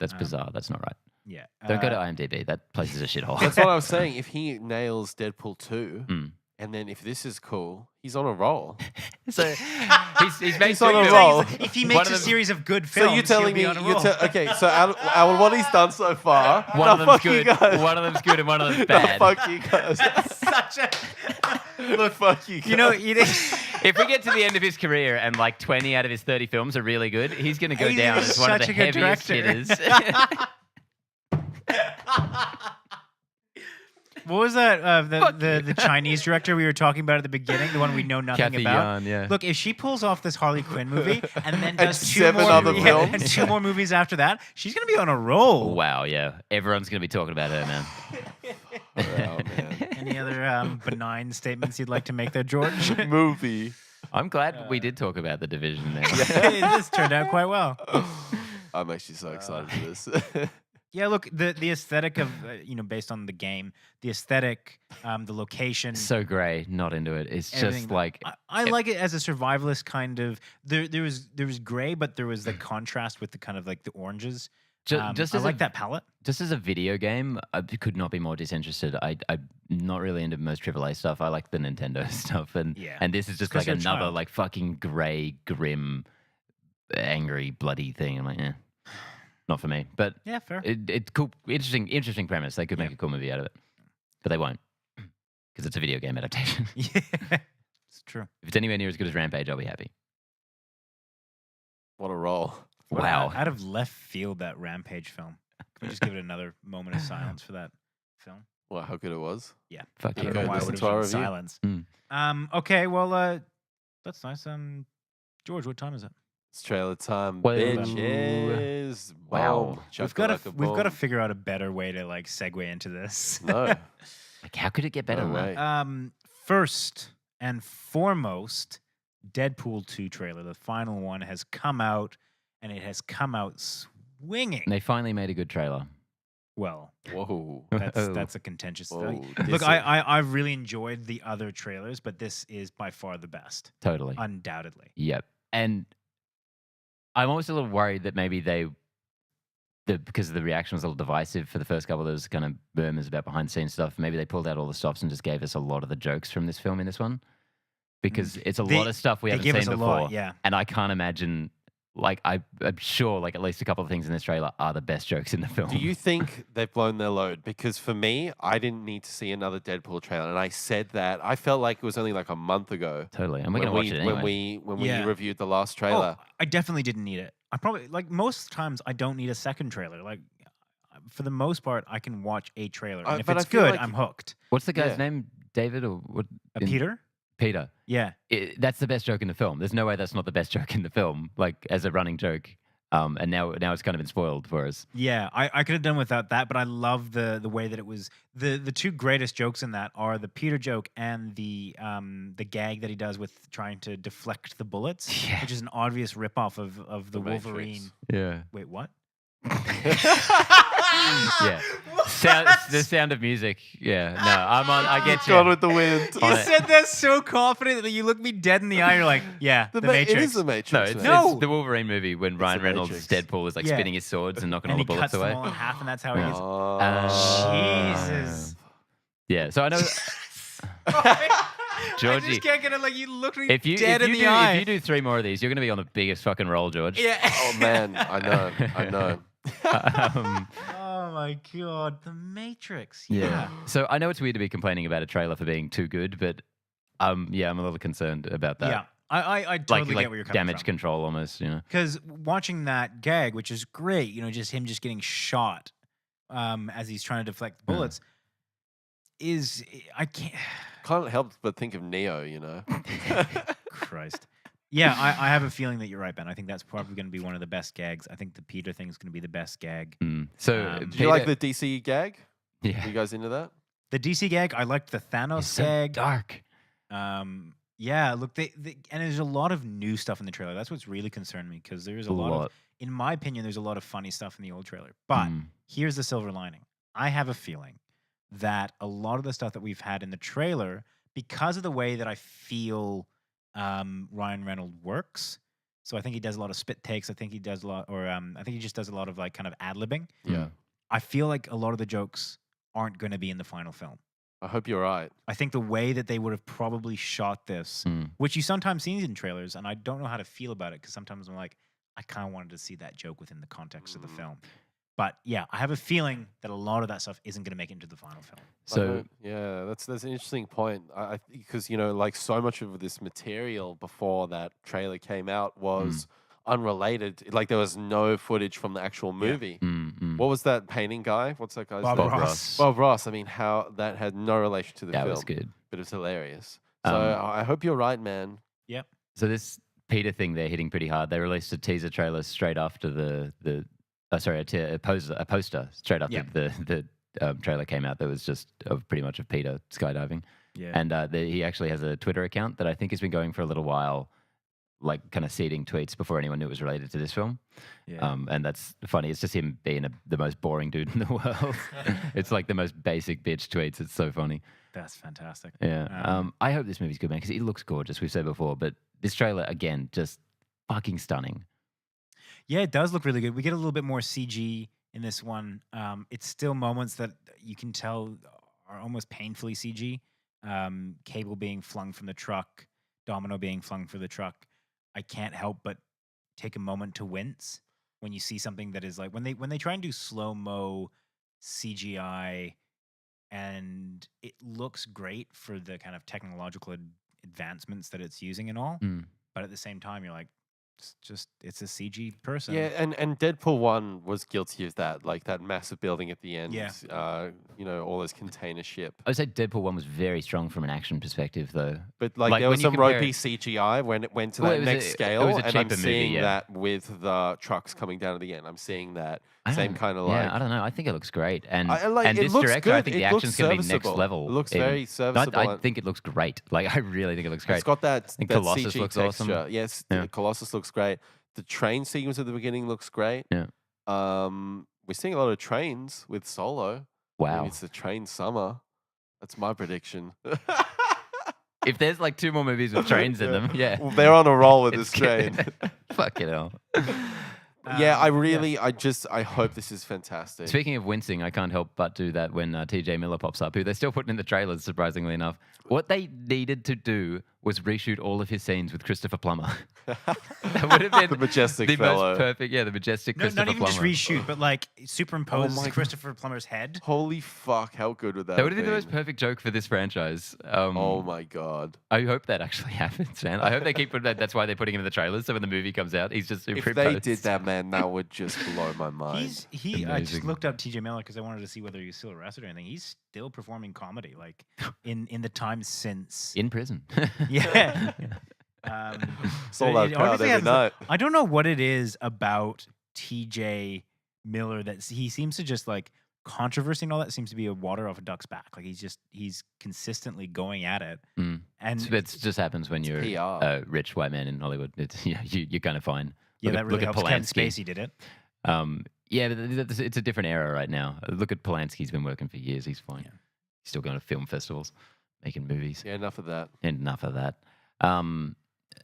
That's bizarre. That's not right. Yeah. Don't go to IMDb. That place is a shithole. That's what I was saying. If he nails Deadpool 2, and then if this is cool, he's on a roll. So he's made He's on a roll. If he makes a series of good films, so you're telling me he'll be on a roll. okay? So out of what he's done so far, one of them's good. One of them's good, and one of them's bad. Fuck you guys. That's such a Look, fuck you guys. You know, if we get to the end of his career and like 20 out of his 30 films are really good, he's going to go down as one of the heaviest hitters. What was that? The Chinese director we were talking about at the beginning, the one we know nothing Cathy about. Yan, yeah. Look, if she pulls off this Harley Quinn movie and then does seven other films. and 2 more movies after that, she's gonna be on a roll. Wow, yeah. Everyone's going to be talking about her, man. Oh, man. Any other benign statements you'd like to make there, George? Movie. I'm glad we did talk about the Division there. This turned out quite well. I'm actually so excited for this. Yeah, look, the aesthetic of based on the game, the aesthetic, the location. So grey, not into it. It's just like I like it as a survivalist kind of. There was grey, but there was the contrast with the kind of like the oranges. Just I as like that palette. Just as a video game, I could not be more disinterested. I'm not really into most AAA stuff. I like the Nintendo stuff, and this is just like another like fucking grey, grim, angry, bloody thing. I'm like, not for me. But yeah, fair. It's cool, interesting premise. They could make a cool movie out of it, but they won't because it's a video game adaptation. Yeah, it's true. If it's anywhere near as good as Rampage, I'll be happy. What a roll. Wow. Out of left field, that Rampage film. Can we just give it another moment of silence for that film? Well, how good it was. Yeah. Fuck I you. don't know why I Listen would to our have been review. silence. Okay, well, that's nice. George, what time is it? It's trailer time, Well, bitches. wow. Boom. We've got to figure out a better way to like segue into this. No. Like, how could it get better No than way. that? First and foremost, Deadpool 2 trailer. The final one has come out, and it has come out swinging. They finally made a good trailer. Well, Whoa. that's a contentious thing. Whoa. Look, I really enjoyed the other trailers, but this is by far the best, Totally. undoubtedly. Yep. And I'm almost a little worried that maybe because the reaction was a little divisive for the first couple of those kind of murmurs about behind the scenes stuff, maybe they pulled out all the stops and just gave us a lot of the jokes from this film in this one. Because it's a lot of stuff we haven't seen before. Lot, yeah. And I can't imagine, like, I'm sure, like, at least a couple of things in this trailer are the best jokes in the film. Do you think they've blown their load? Because for me, I didn't need to see another Deadpool trailer, and I said that. I felt like it was only like a month ago. Totally. And we're going to watch it anyway. When we reviewed the last trailer. Oh, I definitely didn't need it. I probably, like, most times I don't need a second trailer. Like, for the most part, I can watch a trailer. And if it's good, I'm hooked. What's the guy's name? David or what? Peter? Peter. Yeah. That's the best joke in the film. There's no way that's not the best joke in the film, like as a running joke. And now it's kind of been spoiled for us. Yeah, I could have done without that, but I love the way that it was. The two greatest jokes in that are the Peter joke and the gag that he does with trying to deflect the bullets, Yeah. which is an obvious ripoff of the Matrix. Wolverine. Yeah. Wait, what? Yeah. The sound of music. Yeah. No, I get you. Gone with the wind. You On it. said that so confident that you looked me dead in the eye. You're like, yeah, the Matrix. It is the Matrix. No, it's, man. No. it's the Wolverine movie when Ryan the Reynolds' Matrix. Deadpool is like Yeah. spinning his swords and knocking and all he the bullets cuts away. them all in half, and that's how he Yeah. gets. Oh. Jesus. Yeah. So I know, I Georgie. just can't get it. Like you looked me If you dead in the eye. if you do 3 more of these, you're going to be on the biggest fucking roll, George. Yeah. Oh man, I know. Oh my god, the Matrix. Yeah. Yeah. So I know it's weird to be complaining about a trailer for being too good, but yeah, I'm a little concerned about that. Yeah. I totally like get where you're coming damage from. control almost, you know. Because watching that gag, which is great, just him just getting shot as he's trying to deflect the bullets, I Can't help but think of Neo. Christ. Yeah, I have a feeling that you're right, Ben. I think that's probably going to be one of the best gags. I think the Peter thing is going to be the best gag. So Do you like the DC gag? Yeah. Are you guys into that? The DC gag, I liked the Thanos It's so gag. dark. Yeah, look, and there's a lot of new stuff in the trailer. That's what's really concerned me because there's a lot of, in my opinion, there's a lot of funny stuff in the old trailer. But here's the silver lining. I have a feeling that a lot of the stuff that we've had in the trailer, because of the way that I feel Ryan Reynolds works, so I think he does a lot of spit takes. I think he does a lot, or I think he just does a lot of like kind of ad-libbing. Yeah. I feel like a lot of the jokes aren't going to be in the final film. I hope you're right. I think the way that they would have probably shot this, which you sometimes see in trailers, and I don't know how to feel about it because sometimes I'm like, I kind of wanted to see that joke within the context of the film. But yeah, I have a feeling that a lot of that stuff isn't going to make it into the final film. So yeah, that's an interesting point. I because like so much of this material before that trailer came out was unrelated. Like there was no footage from the actual movie. What was that painting guy? What's that guy's Bob name? Ross. Bob Ross. I mean, how that had no relation to the film. that was good. But it was hilarious. So I hope you're right, man. Yep. So this Peter thing, they're hitting pretty hard. They released a teaser trailer straight after a poster straight after the trailer came out that was just pretty much of Peter skydiving. Yeah. And he actually has a Twitter account that I think has been going for a little while, like kind of seeding tweets before anyone knew it was related to this film. Yeah. And that's funny. It's just him being the most boring dude in the world. It's like the most basic bitch tweets. It's so funny. That's fantastic. Yeah. I hope this movie's good, man, because it looks gorgeous. We've said before, but this trailer, again, just fucking stunning. Yeah, it does look really good. We get a little bit more CG in this one. It's still moments that you can tell are almost painfully CG. Cable being flung from the truck, Domino being flung from the truck. I can't help but take a moment to wince when you see something that is like when they try and do slow-mo CGI, and it looks great for the kind of technological advancements that it's using and all. But at the same time, you're like, it's a CG person. Yeah, and Deadpool 1 was guilty of that, like that massive building at the end. Yeah. All those container ship. I would say Deadpool 1 was very strong from an action perspective, though. But like there when was you some compare ropey it- CGI when it went to Well, that it was next a- scale, it was a and I'm cheaper movie, seeing yeah. that with the trucks coming down at the end. I'm seeing that same kind of like. Yeah, I don't know. I think it looks great. And it this looks director, I good. think It the looks action's going to be next serviceable. level. It looks even. very No, serviceable. I think it looks great. Like, I really think it looks great. It's got that think that Colossus CG looks texture. awesome. Yes, Yeah. Colossus looks great. The train sequence at the beginning looks great. Yeah. We're seeing a lot of trains with Solo. Wow. Maybe it's the train summer. That's my prediction. If there's like 2 more movies with trains in them, yeah. Well, they're on a roll with It's this train. good. Fucking hell. Yeah, I hope this is fantastic. Speaking of wincing, I can't help but do that when TJ Miller pops up, who they're still putting in the trailers, surprisingly enough. What they needed to do was reshoot all of his scenes with Christopher Plummer. That would have been The majestic the fellow. most perfect, the majestic Christopher not even Plummer. just reshoot, but like superimpose Oh my God. Christopher Plummer's head. Holy fuck, how good would that That would have been been? the most perfect joke for this franchise. Oh my god. I hope that actually happens, man. I hope they keep putting that. That's why they're putting him in the trailers. So when the movie comes out, he's just If superimposed. they did that, man, that would just blow my mind. I just Amazing. looked up TJ Miller because I wanted to see whether he was still arrested or anything. He's still performing comedy, like in the time since. In prison. Yeah. Sold out it crowd obviously every night. I don't know what it is about TJ Miller that he seems to just like controversy and all that seems to be a water off a duck's back. Like he's consistently going at it. Mm. And It just happens when you're PR. a rich white man in Hollywood. It's, you're kind of fine. yeah, Look that at- really look at helps. Kevin Polanski. Spacey did it. Yeah, but it's a different era right now. Look at Polanski. He's been working for years. He's fine. Yeah. He's still going to film festivals, making movies. Yeah, enough of that. And enough of that. Enough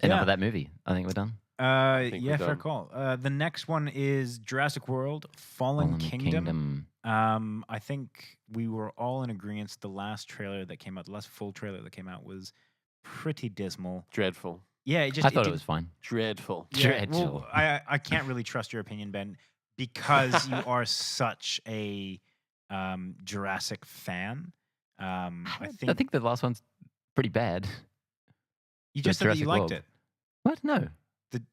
Yeah. of that movie. I think we're done. think Yeah, we're fair done. call. The next one is Jurassic World: Fallen Kingdom. I think we were all in agreement. The last trailer that came out, the last full trailer that came out, was pretty dismal. Dreadful. Yeah, it just I thought it did- was fine. Dreadful. Yeah, dreadful. well, I can't really trust your opinion, Ben, because you are such a Jurassic fan. I think the last one's pretty bad. you just said that you Jurassic liked World. it. What? No.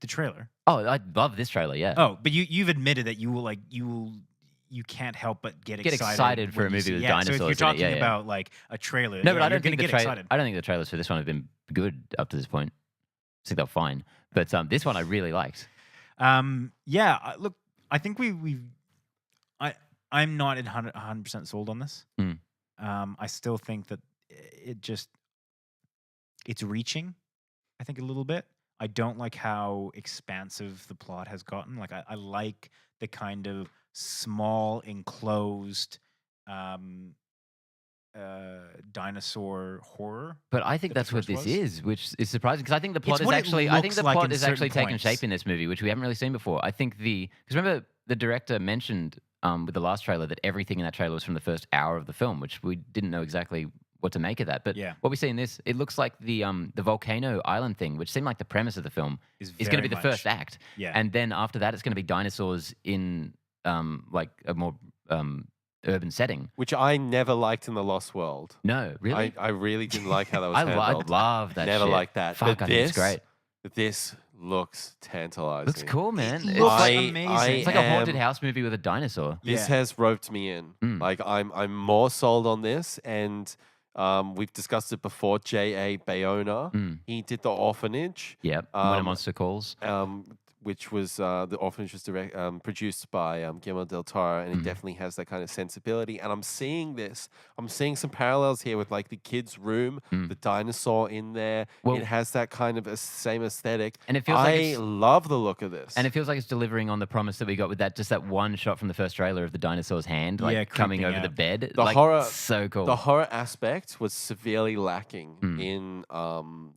The trailer. Oh, I love this trailer. Yeah. Oh, but you've admitted that you can't help but get excited for when a you movie see- with yeah, So if dinosaurs in you're it, talking yeah, yeah. about like a trailer, No, but yeah, I don't you're think gonna the get excited. I don't think the trailers for this one have been good up to this point. I think they're fine. But this one I really liked. Look, I think I'm not 100% sold on this. Mm. I still think that it's reaching, I think, a little bit. I don't like how expansive the plot has gotten. Like I like the kind of small enclosed dinosaur horror. But I think that the that's what first this was? is, which is surprising because I think the plot It's is what it actually I think looks the like plot in is actually certain taken shape points. in this movie, which we haven't really seen before. I think because remember the director mentioned with the last trailer that everything in that trailer was from the first hour of the film, which we didn't know exactly what to make of that. But Yeah. what we see in this, it looks like the volcano island thing, which seemed like the premise of the film, is going to very be the much- first act. Yeah. And then after that, it's going to be dinosaurs in like a more urban setting. Which I never liked in The Lost World. No, really? I really didn't like how that was I handled. love that Never shit. liked that. Fuck, But I think it's great. This looks tantalizing. Looks cool, man. It It's looks like, amazing. it's like a haunted am- house movie with a dinosaur. This Yeah. has roped me in. Mm. Like I'm more sold on this, and we've discussed it before. J.A. Bayona, Mm. he did The Orphanage, Yep. When a Monster Calls. which was The Orphanage was produced by Guillermo del Toro, and it Mhm. definitely has that kind of sensibility. And I'm seeing this. I'm seeing some parallels here with like the kids' room, Mm. the dinosaur in there. Well- it has that kind of same aesthetic. And it feels like it's- love the look of this. And it feels like it's delivering on the promise that we got with that one shot from the first trailer of the dinosaur's hand, like Yeah, coming creeping over the out. bed. The like, horror- so cool. The horror aspect was severely lacking Mm. in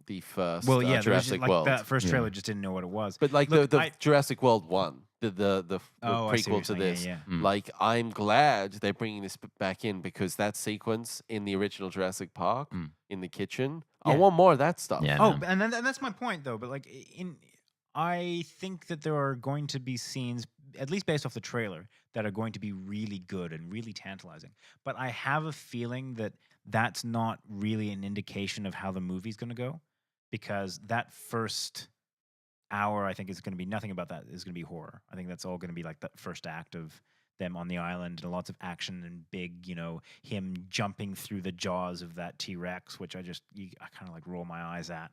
the first Well, yeah, there was Jurassic just, like, World. that first Yeah. trailer just didn't know what it was. But like Look, the I- Jurassic World 1, the Oh, I see what prequel you're to saying. this, Yeah, Mm. like I'm glad they're bringing this back in because that sequence in the original Jurassic Park Mm. in the kitchen, I Yeah. want more of that stuff. Yeah. Oh, no. and that's my point though. But like, I think that there are going to be scenes, at least based off the trailer, that are going to be really good and really tantalizing. But I have a feeling that that's not really an indication of how the movie's going to go, because that first hour, I think, is going to be nothing about that. Is going to be horror. I think that's all going to be like the first act of them on the island and lots of action and big, him jumping through the jaws of that T-Rex, which I kind of like roll my eyes at.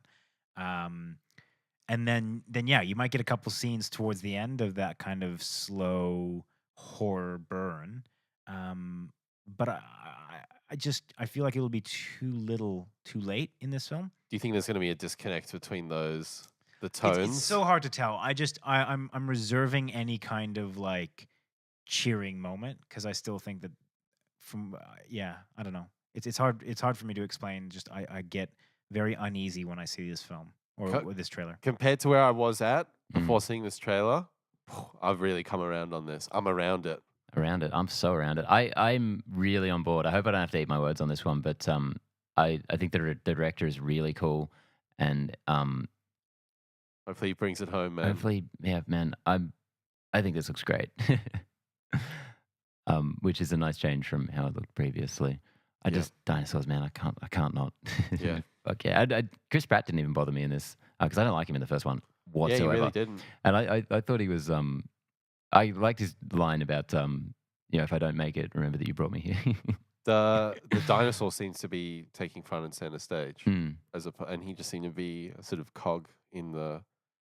And then yeah, you might get a couple scenes towards the end of that kind of slow horror burn. But I feel like it'll be too little, too late in this film. Do you think there's going to be a disconnect between the It's tones? so hard to tell. I'm reserving any kind of like cheering moment because I still think that I don't know. It's hard for me to explain. Just I get very uneasy when I see this film or this trailer. Compared to where I was at Mm. before seeing this trailer, I've really come around on this. I'm around it. Around it. I'm so around it. I'm really on board. I hope I don't have to eat my words on this one, but I think the director is really cool, and Hopefully he brings it home, man. hopefully, yeah, man. I think this looks great, which is a nice change from how it looked previously. I Yeah. just dinosaurs, man. I can't not. Yeah. Okay. Chris Pratt didn't even bother me in this because I don't like him in the first one Yeah, whatsoever. he really didn't. And I thought he was I liked his line about if I don't make it, remember that you brought me here. The dinosaur seems to be taking front and center stage, Mm. and he just seemed to be a sort of cog in the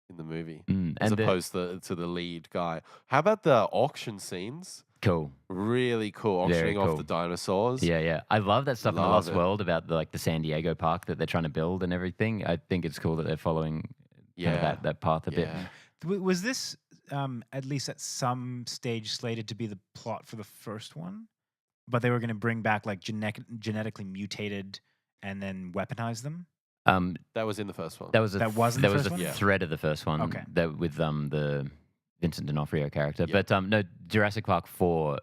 movie, Mm. as And opposed to the lead guy. How about the auction scenes? cool. Really cool, Very auctioning off cool. the dinosaurs. Yeah. I love that stuff in the Love Lost it. World about the San Diego park that they're trying to build and everything. I think it's cool that they're following kind of Yeah. that path a bit. Yeah. Was this at least at some stage slated to be the plot for the first one? But they were going to bring back like genetically mutated and then weaponize them? That was in the first one. That was That wasn't the that was first a one? Yeah. thread of the first one. Okay. That with the Vincent D'Onofrio character. Yeah. But no, Jurassic Park 4,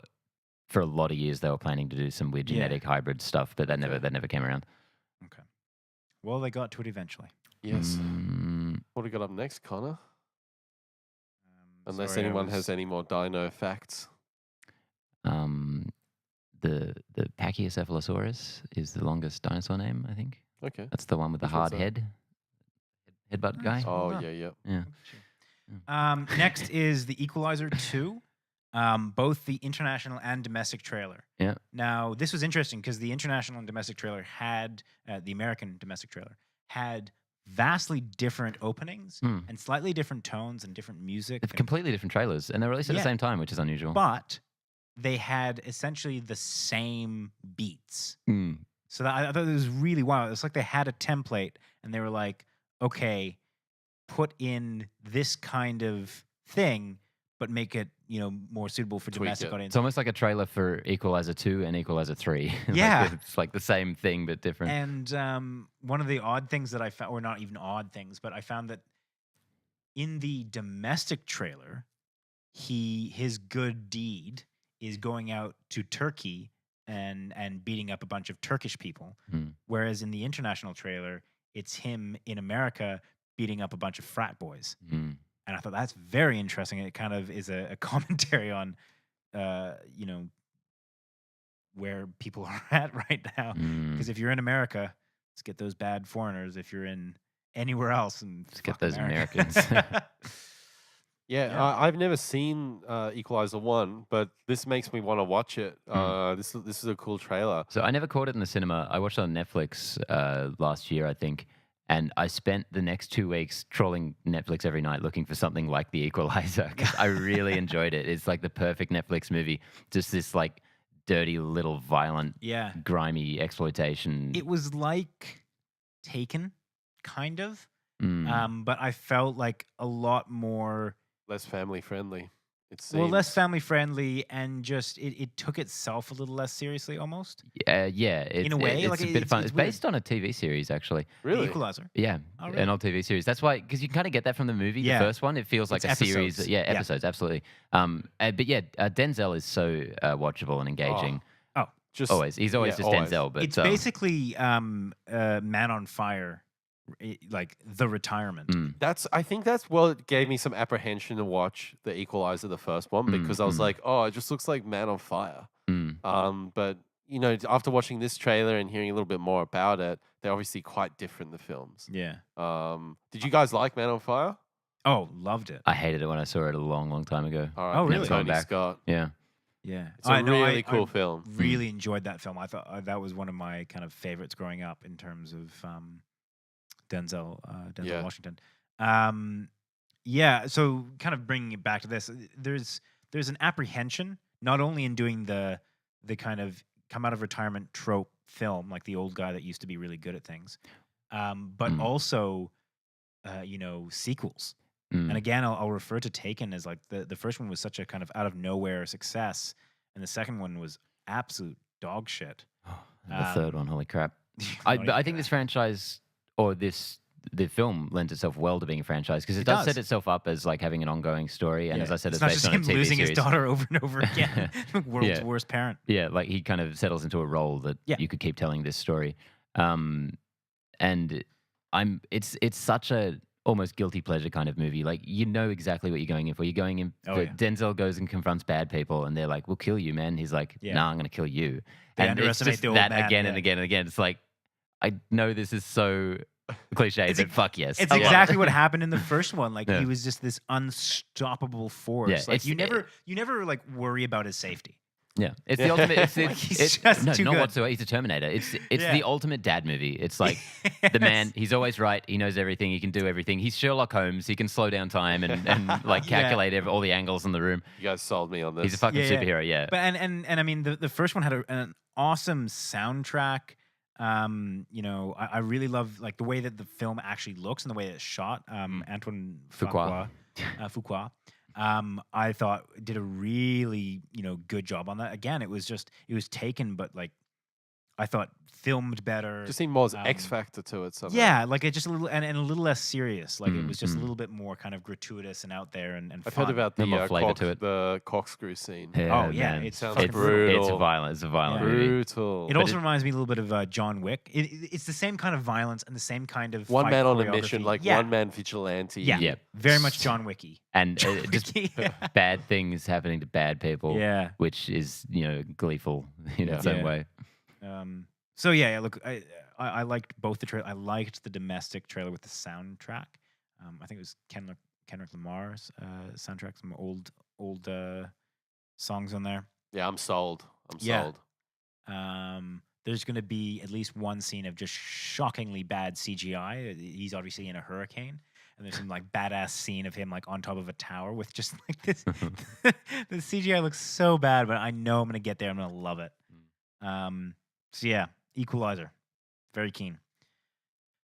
for a lot of years they were planning to do some weird Yeah. genetic hybrid stuff, but that Okay. never came around. Okay. Well, they got to it eventually. Yes. Mm, What do we got up next, Connor? Unless Sorry, I anyone was- has any more dino facts. the Pachycephalosaurus is the longest dinosaur name, I think. Okay. That's the one with the Which one's hard that? headbutt Nice. guy. Oh, Well yeah. Yeah. Next is the Equalizer 2, both the international and domestic trailer. Yeah. Now, this was interesting because the international and domestic trailer had, the American domestic trailer, had vastly different openings Mm. and slightly different tones and different music. It's and- completely different trailers, and they're released at Yeah. the same time, which is unusual. but they had essentially the same beats. Mm. So I thought it was really wild. It's like they had a template and they were like, okay, put in this kind of thing, but make it, more suitable for Tweak domestic it. audience. It's almost like a trailer for Equalizer 2 and Equalizer 3. Yeah. It's like the same thing, but different. And one of the odd things that I found, or not even odd things, but I found that in the domestic trailer, his good deed is going out to Turkey and beating up a bunch of Turkish people. Mm. Whereas in the international trailer, it's him in America beating up a bunch of frat boys. Mm. And I thought that's very interesting. It kind of is a commentary on, where people are at right now. Mm. Because if you're in America, let's get those bad foreigners. If you're in anywhere else, and Let's get fuck those America. Americans. Yeah, Yeah. I've never seen Equalizer 1, but this makes me want to watch it. Mm. This is a cool trailer. So I never caught it in the cinema. I watched it on Netflix last year, I think. And I spent the next 2 weeks trolling Netflix every night looking for something like The Equalizer because I really enjoyed it. It's like the perfect Netflix movie. Just this like dirty little violent, Yeah. grimy exploitation. It was like Taken, kind of. Mm. But I felt like a lot more, Less family friendly. It well, less seems. family friendly, and just it took itself a little less seriously almost. Yeah. In a way, it's like, a bit of fun. it's It's based on a TV series, actually. The Really? Equalizer. Yeah, Oh, really? an old TV series. That's why, because you can kind of get that from the movie, Yeah. the first one. It feels like It's a series. episodes. Yeah, Yeah. episodes, absolutely. But yeah, Denzel is so watchable and engaging. Just Always. He's always yeah, just always. Denzel. But It's basically Man on Fire, like The Retirement. mm, I think that's what gave me some apprehension to watch the Equalizer, the first one, because I was like, oh, it just looks like Man on Fire. mm. But after watching this trailer and hearing a little bit more about it, they're obviously quite different, the films. Yeah. Did you guys like Man on Fire? Oh, loved it. I hated it when I saw it a long, long time ago. All right, Oh, really? Going Tony back. Scott. Yeah. Yeah. It's a really cool film. Really enjoyed that film. I thought that was one of my kind of favorites growing up in terms of Denzel Yeah. Washington. So kind of bringing it back to this, there's an apprehension not only in doing the kind of come out of retirement trope film, like the old guy that used to be really good at things, but also sequels. Mm. And again, I'll refer to Taken as like the first one was such a kind of out of nowhere success, and the second one was absolute dog shit. The third one, holy crap. Not But even I think this franchise, or the film lends itself well to being a franchise because it does set itself up as like having an ongoing story. And Yeah. as I said, it's it's not based just on a him TV losing series. his daughter over and over again. World's Yeah. worst parent. Yeah, like he kind of settles into a role that Yeah. you could keep telling this story. And it's such a almost guilty pleasure kind of movie. Like you know exactly what you're going in for. You're going in Oh, for yeah. Denzel goes and confronts bad people and they're like, we'll kill you, man. He's like, Yeah. nah, I'm gonna kill you. They and it's underestimate just the old that man, again yeah. and again and again. It's like, I know this is so cliche, It's but fuck yes. It's I love it. exactly what happened in the first one. Like Yeah. he was just this unstoppable force. Yeah, like it's- you never like worry about his safety. Yeah, it's the ultimate. It's, Like, he's just no, too not good. whatsoever. He's a Terminator. It's Yeah. the ultimate dad movie. It's like the man. He's always right. He knows everything. He can do everything. He's Sherlock Holmes. He can slow down time and like Yeah. calculate all the angles in the room. You guys sold me on this. He's a fucking Yeah, yeah. superhero. Yeah. But and I mean the first one had an awesome soundtrack. You know, I really love like the way that the film actually looks and the way it's shot. Antoine Fuqua. Fuqua. I thought did a really, you know, good job on that. Again, it was taken, but like I thought filmed better. Just seemed more X Factor to it somehow. Yeah, like it just a little and a little less serious. Like it was just a mm. little bit more kind of gratuitous and out there and I've fun. heard about No more the flavor to it. the corkscrew scene. Oh yeah, man. it's Sounds fucking brutal. It's a violent. It's a violent Yeah. movie. Brutal. It also reminds me a little bit of John Wick. It's the same kind of violence and the same kind of One fight man on a mission, choreography. like Yeah. one man vigilante. Yeah. Yeah. Very much John Wicky. And just Yeah. bad things happening to bad people. Yeah. Which is gleeful in its own Yeah. way. So yeah, look, I liked both the trailer. I liked the domestic trailer with the soundtrack. I think it was Kendrick Lamar's soundtrack, some old songs on there. Yeah, I'm sold. I'm Yeah. sold. There's going to be at least one scene of just shockingly bad CGI. He's obviously in a hurricane, and there's some like badass scene of him like on top of a tower with just like this. The CGI looks so bad, but I know I'm going to get there. I'm going to love it. So yeah, Equalizer, very keen.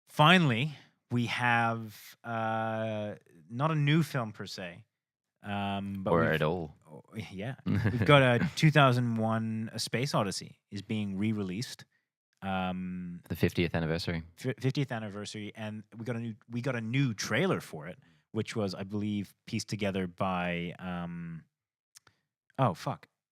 Finally, we have not a new film per se, but Or we've- at all. yeah, we've got a 2001: A Space Odyssey is being re-released, The 50th anniversary. 50th anniversary, and we got a new trailer for it, which was, I believe, pieced together by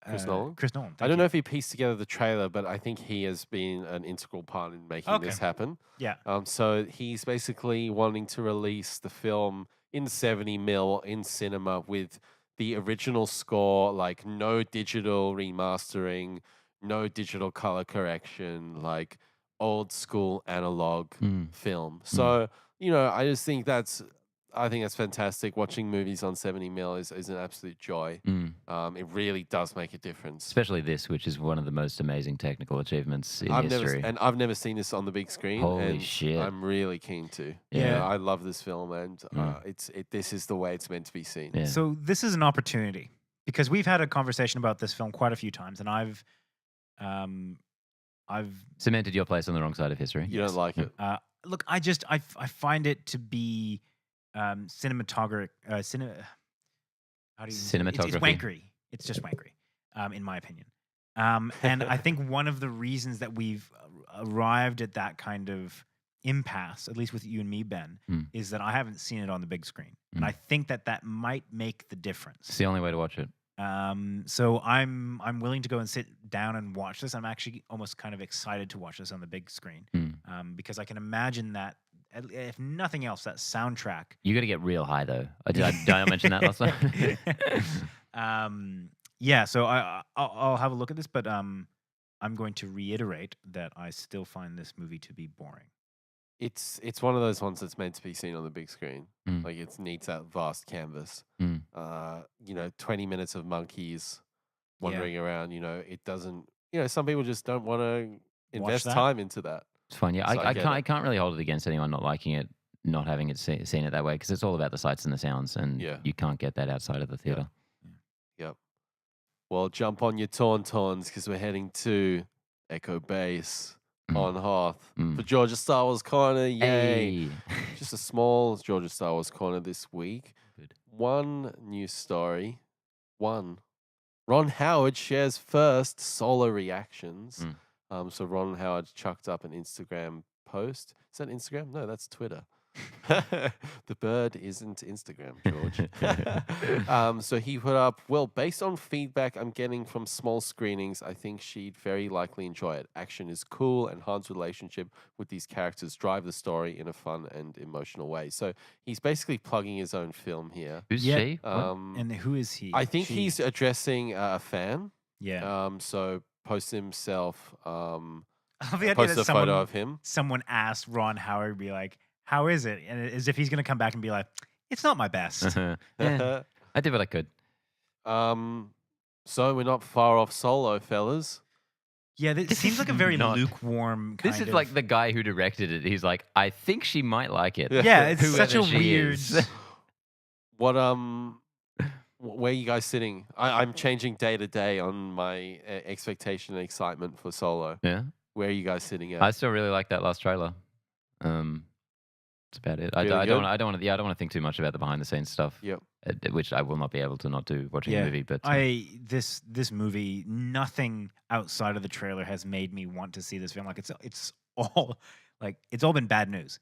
Chris Nolan? Chris Nolan. I don't know if he pieced together the trailer, but I think he has been an integral part in making this Okay. happen. Yeah. So he's basically wanting to release the film in 70mm in cinema with the original score, like no digital remastering, no digital color correction, like old school analog film. So, I just think that's fantastic. Watching movies on 70mm is an absolute joy. It really does make a difference. Especially this, which is one of the most amazing technical achievements in history. I've never seen this on the big screen. Holy and shit. I'm really keen to. Yeah. I love this film, and this is the way it's meant to be seen. Yeah. So this is an opportunity because we've had a conversation about this film quite a few times, and I've Cemented your place on the wrong side of history. You don't like it? look, I find it to be cinematographic. How do you? It's Cinematography. wankery. It's just wankery, in my opinion. And I think one of the reasons that we've arrived at that kind of impasse, at least with you and me, Ben, is that I haven't seen it on the big screen, and I think that might make the difference. It's the only way to watch it. So I'm willing to go and sit down and watch this. I'm actually almost kind of excited to watch this on the big screen, because I can imagine that, if nothing else, that soundtrack. You got to get real high though. Did I mention that last time? Yeah. So I'll have a look at this, but I'm going to reiterate that I still find this movie to be boring. It's one of those ones that's meant to be seen on the big screen. Like it needs that vast canvas. 20 minutes of monkeys wandering around. It doesn't. Some people just don't want to invest that? time into that. It's fun. Yeah, So I get I can't really hold it against anyone not liking it, not having it seen it that way, because it's all about the sights and the sounds, and you can't get that outside of the theater. Yep. Well, jump on your tauntauns because we're heading to Echo Base on Hoth for Georgia Star Wars Corner. Yay! Hey. Just a small Georgia Star Wars Corner this week. Good. One news story. Ron Howard shares first solo reactions. So Ron Howard chucked up an Instagram post. Is that Instagram? No, that's Twitter. The bird isn't Instagram, George. So he put up, well, based on feedback I'm getting from small screenings, I think she'd very likely enjoy it. Action is cool, and Han's relationship with these characters drive the story in a fun and emotional way. So he's basically plugging his own film here. Who's Yeah. she? What? And who is he? I think She? he's addressing a fan. Yeah. So post himself. I love the idea Post that a photo of him. someone asked Ron Howard, be like, "How is it?" And as if he's going to come back and be like, "It's not my best." Yeah, I did what I could. So we're not far off Solo, fellas. Yeah, it This seems is like a very not- lukewarm kind This is of... like the guy who directed it. He's like, I think she might like it. Yeah, it's such a Whoever she weird... is. What where are you guys sitting? I'm changing day to day on my expectation and excitement for Solo. Yeah. Where are you guys sitting at? I still really like that last trailer. That's about it. Really I good? don't want to think too much about the behind the scenes stuff. Yep. Which I will not be able to not do watching the movie. But this movie, nothing outside of the trailer has made me want to see this film. Like it's all been bad news.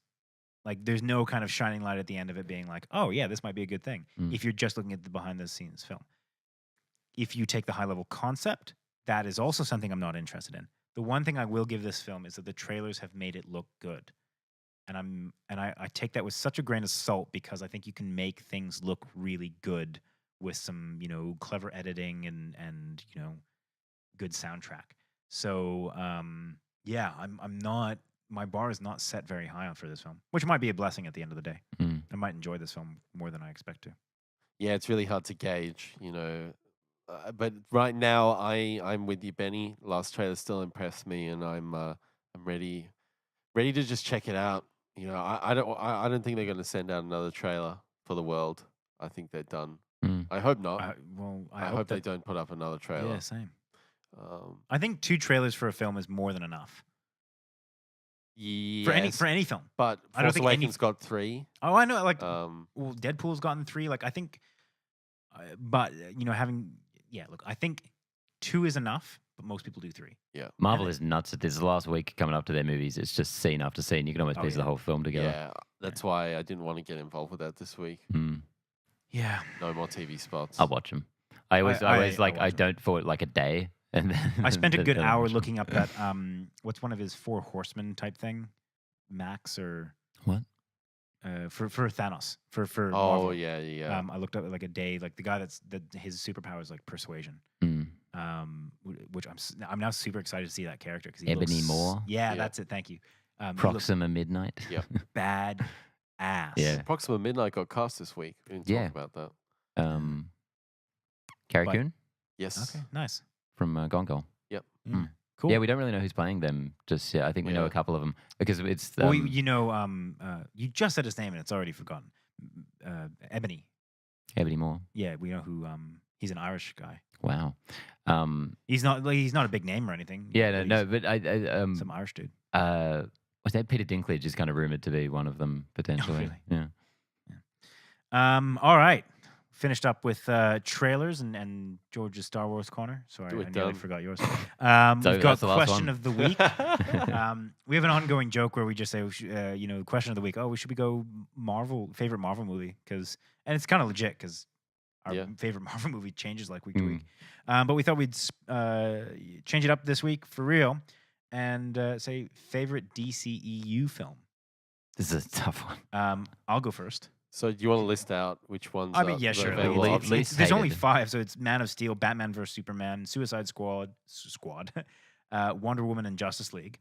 Like there's no kind of shining light at the end of it being like, oh yeah, this might be a good thing. If you're just looking at the behind the scenes film. If you take the high level concept, that is also something I'm not interested in. The one thing I will give this film is that the trailers have made it look good. And I take that with such a grain of salt because I think you can make things look really good with some, clever editing and good soundtrack. So yeah, I'm not, my bar is not set very high for this film, which might be a blessing at the end of the day. I might enjoy this film more than I expect to. Yeah, it's really hard to gauge, but right now I'm with you, Benny. Last trailer still impressed me, and I'm ready to just check it out. I don't think they're going to send out another trailer for the world. I think they're done. I hope not. I hope they don't put up another trailer. Yeah, same. I think 2 trailers for a film is more than enough. Yes, For any film. but I don't Force think Awakens got 3. Oh, I know. Like, Um, well, Deadpool's gotten 3. Like, I think, but I think 2 is enough, but most people do 3. yeah, Marvel is nuts at this. The last week coming up to their movies, it's just scene after scene. You can almost piece the whole film together. yeah. That's why I didn't want to get involved with that this week. Yeah. No more TV spots. I'll watch them. I always watch I 'em. don't for like a day, and then I spent a good then I'll hour watch 'em. looking up that what's one of his 4 horsemen type thing, Max or What? For Thanos for Oh Marvel. yeah. I looked up like a day, like the guy his superpower is like persuasion. Which I'm now super excited to see that character because Ebony Moore? Yeah, Yeah. that's it. Thank you. He looks Proxima Midnight. Yep. bad ass. Yeah. Proxima Midnight got cast this week. We didn't Yeah. talk about that. Carrie But- Coon Okay. Yes. Nice. from Gone Girl. Yeah. Mm. Cool. Yeah, we don't really know who's playing them just yet. I think we know Yeah. a couple of them because it's Well, you just said his name and it's already forgotten. Ebony. Ebony Moore. Yeah, we know who. He's an Irish guy. Wow. He's not a big name or anything. Yeah, no, but but I some Irish dude. was that Peter Dinklage is kind of rumored to be one of them potentially. really? Yeah. All right. Finished up with trailers and George's Star Wars corner. Sorry, Do it I nearly done. forgot yours. So We've got that's the last question one. of the week. We have an ongoing joke where we just say, question of the week. Oh, we go favorite Marvel movie and it's kind of legit because our Yeah. favorite Marvel movie changes like week to week. But we thought we'd change it up this week for real and say favorite DCEU film. This is a tough one. I'll go first. So do you want to list out which ones? I mean, are yeah, the sure. available Least options? There's only hated. 5, so it's Man of Steel, Batman vs Superman, Suicide Squad, Wonder Woman, and Justice League.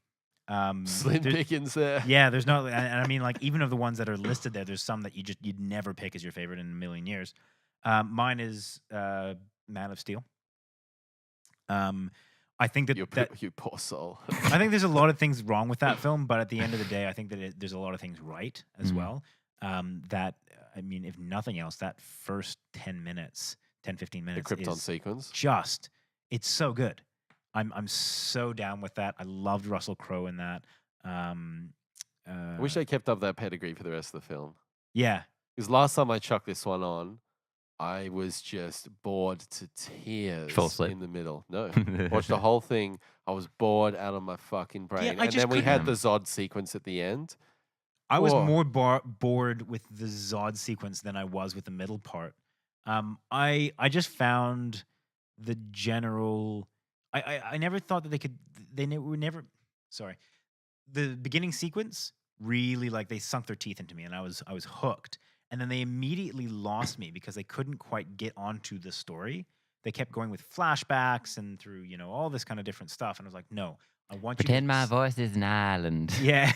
Slim there's- pickings there. Yeah, there's no, and I mean, like even of the ones that are listed there, there's some that you'd never pick as your favorite in a million years. Mine is Man of Steel. I think You poor soul. I think there's a lot of things wrong with that film, but at the end of the day, I think that there's a lot of things right as well. That, I mean, if nothing else, that first 15 minutes The Krypton is sequence. it's so good. I'm so down with that. I loved Russell Crowe in that. I wish they kept up that pedigree for the rest of the film. Yeah. Because last time I chucked this one on, I was just bored to tears Fall asleep? in the middle. No. Watched the whole thing. I was bored out of my fucking brain. I And just then we had couldn't. the Zod sequence at the end. I was Whoa. more bored with the Zod sequence than I was with the middle part. I just found the general. I never thought that they could. Were never. Sorry, the beginning sequence really they sunk their teeth into me, and I was hooked. And then they immediately lost me because they couldn't quite get onto the story. They kept going with flashbacks and through all this kind of different stuff, and I was like, no, I want Pretend you. my voice is an island. Yeah.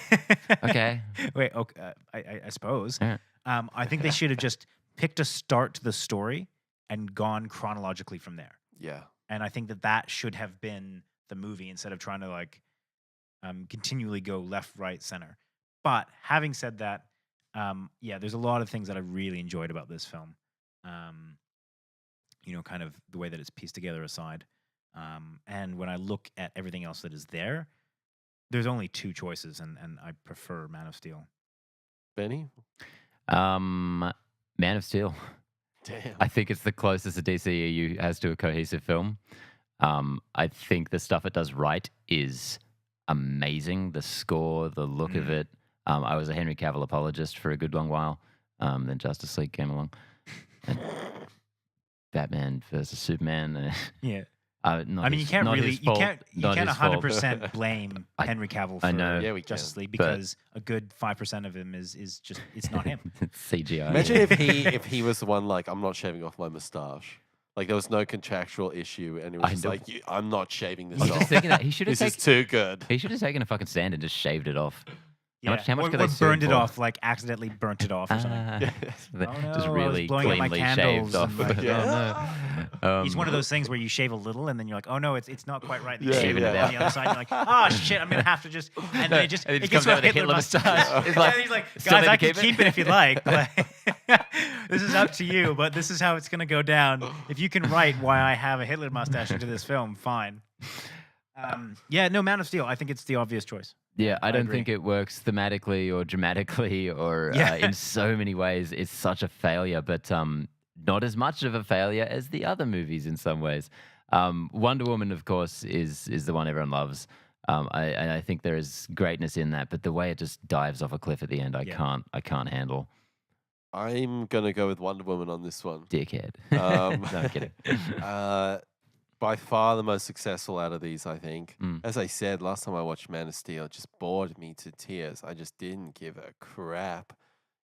Okay. Wait. Okay. I suppose. Yeah. I think they should have just picked a start to the story and gone chronologically from there. Yeah. And I think that should have been the movie instead of trying to like continually go left, right, center. But having said that, yeah, there's a lot of things that I really enjoyed about this film. Kind of the way that it's pieced together aside. And when I look at everything else that is there, there's only two choices, and I prefer Man of Steel. Benny? Man of Steel. Damn. I think it's the closest the DCEU has to a cohesive film. I think the stuff it does right is amazing. The score, the look of it. I was a Henry Cavill apologist for a good long while. Then Justice League came along. And Batman versus Superman. Yeah. I mean, you can't 100% blame Henry Cavill for Yeah, we Justice can. League because a good 5% of him is just it's not him. CGI. Imagine if he was the one like, I'm not shaving off my moustache. Like there was no contractual issue, and it was just like, I'm not shaving this I was off. just thinking that he should have This taken. is too good. He should have taken a fucking stand and just shaved it off. Yeah. How much or could they sue him burned it for? off, like accidentally burnt it off or something. Just I was really blowing out my cleanly candles shaved off. and like, Oh, no. He's one of those things where you shave a little and then you're like, oh no, it's not quite right. And you Yeah, shave it yeah. on the other side. And you're like, oh shit, I'm gonna have to just. And then And it just gets comes out a with a Hitler Hitler mustache. It's like, and he's like, still guys, need to I can keep it?" keep it if you like. But this is up to you. But this is how it's gonna go down. If you can write why I have a Hitler mustache into this film, fine. Yeah, no, Man of Steel. I think it's the obvious choice. Yeah, I don't agree. think it works thematically or dramatically or Yeah. in so many ways. It's such a failure, but not as much of a failure as the other movies in some ways. Wonder Woman, of course, is the one everyone loves. I think there is greatness in that, but the way it just dives off a cliff at the end, I can't handle. I'm gonna go with Wonder Woman on this one. Dickhead. Um, No, I'm kidding. By far the most successful out of these, I think. Mm. As I said, last time I watched Man of Steel, it just bored me to tears. I just didn't give a crap.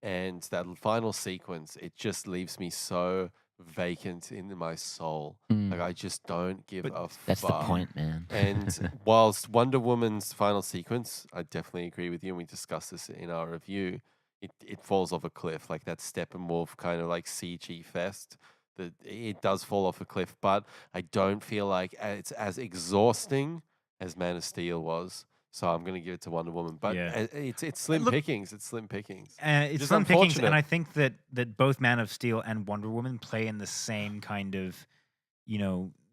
And that final sequence, it just leaves me so vacant in my soul. Like, I just don't give a fuck. That's the point, man. And whilst Wonder Woman's final sequence, I definitely agree with you, and we discussed this in our review, it falls off a cliff, like that Steppenwolf kind of like CG fest. That it does fall off a cliff, but I don't feel like it's as exhausting as Man of Steel was. So I'm going to give it to Wonder Woman. But Yeah. it's slim pickings. It's slim pickings. It's Just slim pickings, unfortunate. and I think that both Man of Steel and Wonder Woman play in the same kind of,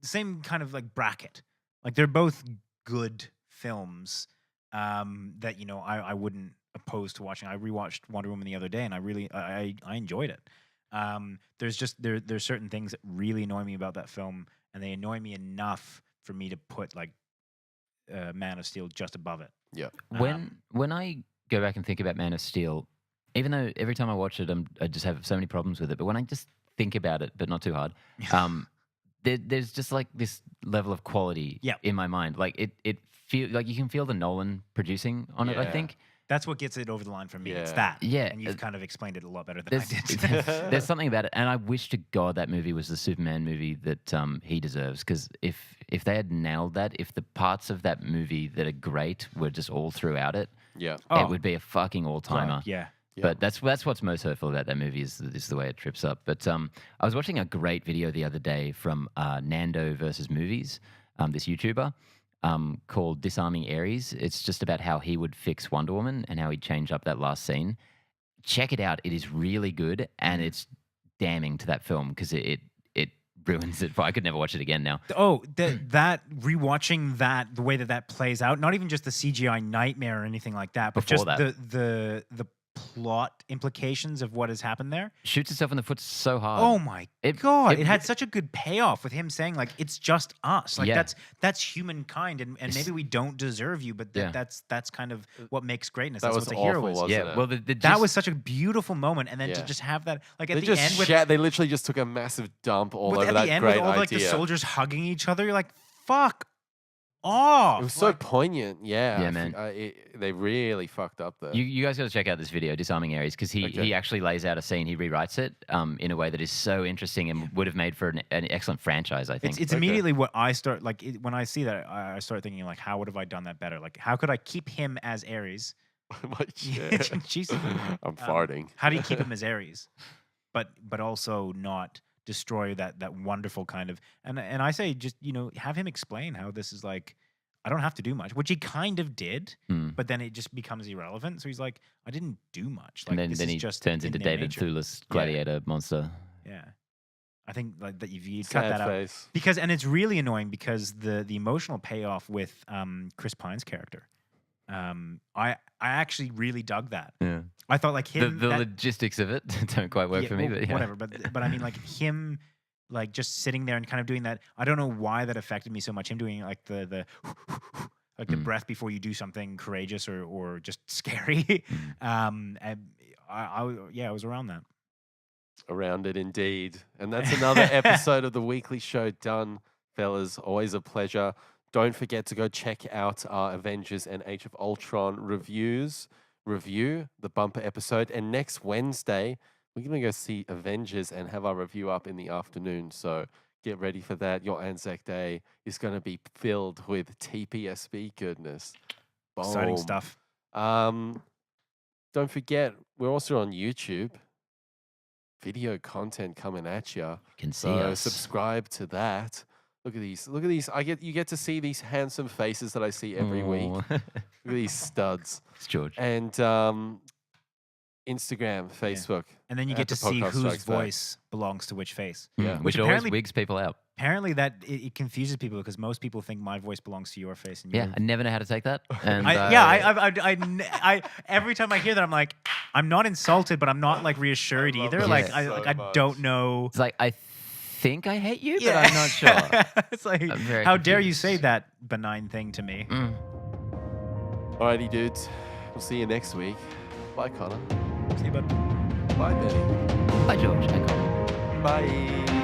same kind of like bracket. Like they're both good films that I wouldn't oppose to watching. I rewatched Wonder Woman the other day, and I really I enjoyed it. There's certain things that really annoy me about that film, and they annoy me enough for me to put like Man of Steel just above it. Yeah. When I go back and think about Man of Steel, even though every time I watch it, I just have so many problems with it, but when I just think about it, but not too hard, there's just like this level of quality in my mind. Like it feel like you can feel the Nolan producing on it. I Yeah. think That's what gets it over the line for me. It's Yeah. that. Yeah, And you've kind of explained it a lot better than I there's, did. there's something about it, and I wish to God that movie was the Superman movie that he deserves. Because if they had nailed that, if the parts of that movie that are great were just all throughout it, Yeah. Oh. it would be a fucking all timer. Yeah. Yeah. But that's what's most hurtful about that movie is the way it trips up. But I was watching a great video the other day from Nando versus Movies, this YouTuber, called Disarming Aries. It's just about how he would fix Wonder Woman and how he'd change up that last scene. Check it out. It is really good, and it's damning to that film because it ruins it. I could never watch it again now. Oh, that rewatching that, the way that plays out, not even just the CGI nightmare or anything like that, but Before just that. the plot implications of what has happened there. Shoots itself in the foot so hard. Oh my It- God. it- It had such a good payoff with him saying like, it's just us. Like Yeah. that's humankind, and maybe we don't deserve you, but Yeah. that's kind of what makes greatness. That That's was what the hero awful, is. wasn't yeah. it? Well, That was such a beautiful moment, and then to Yeah. just have that like at They the just end with they literally just took a massive dump all over at that the end great with all like the idea. soldiers hugging each other. You're like, fuck off. It was so Like, poignant. Yeah. Yeah, man. They really fucked up there. You guys got to check out this video, Disarming Aries, because he Okay. actually lays out a scene. He rewrites it in a way that is so interesting and would have made for an excellent franchise, I think. It's Okay. immediately what I start like when I see that I start thinking like, how would have I done that better? Like, how could I keep him as Ares? My shit. Jesus. I'm farting. How do you keep him as Ares, but also not destroy that wonderful kind of. And I say just have him explain how this is like. I don't have to do much, which he kind of did, but then it just becomes irrelevant. So he's like, I didn't do much. Like, and then he just turns into David nature. Thewlis gladiator monster. Yeah. I think like that you'd Sad cut that face. out because, and it's really annoying because the emotional payoff with Chris Pine's character, I actually really dug that. Yeah, I thought like him the logistics of it don't quite work for me, but yeah. whatever. But I mean like him. Like just sitting there and kind of doing that. I don't know why that affected me so much. Him doing like the like the breath before you do something courageous or just scary. And I was around that. Around it indeed. And that's another episode of the weekly show done, fellas. Always a pleasure. Don't forget to go check out our Avengers and Age of Ultron review, the bumper episode. And next Wednesday, we're going to go see Avengers and have our review up in the afternoon. So get ready for that. Your Anzac Day is going to be filled with TPSB goodness. Boom. Exciting stuff. Don't forget, we're also on YouTube. Video content coming at you. You can see us. Subscribe to that. Look at these. You get to see these handsome faces that I see every week. Look at these studs. It's George. And Instagram, Facebook. Yeah. And then you get to see whose voice belongs to which face. Yeah. Which always wigs people out. Apparently that it confuses people because most people think my voice belongs to your face. And I never know how to take that. And I every time I hear that, I'm like, I'm not insulted, but I'm not like reassured either. Like I don't know. It's like I think I hate you, but I'm not sure. It's like, how dare you say that benign thing to me? Alrighty, dudes. We'll see you next week. Bye, Connor. See you, bud. Bye, Benny. Bye, George. And Connor. Bye.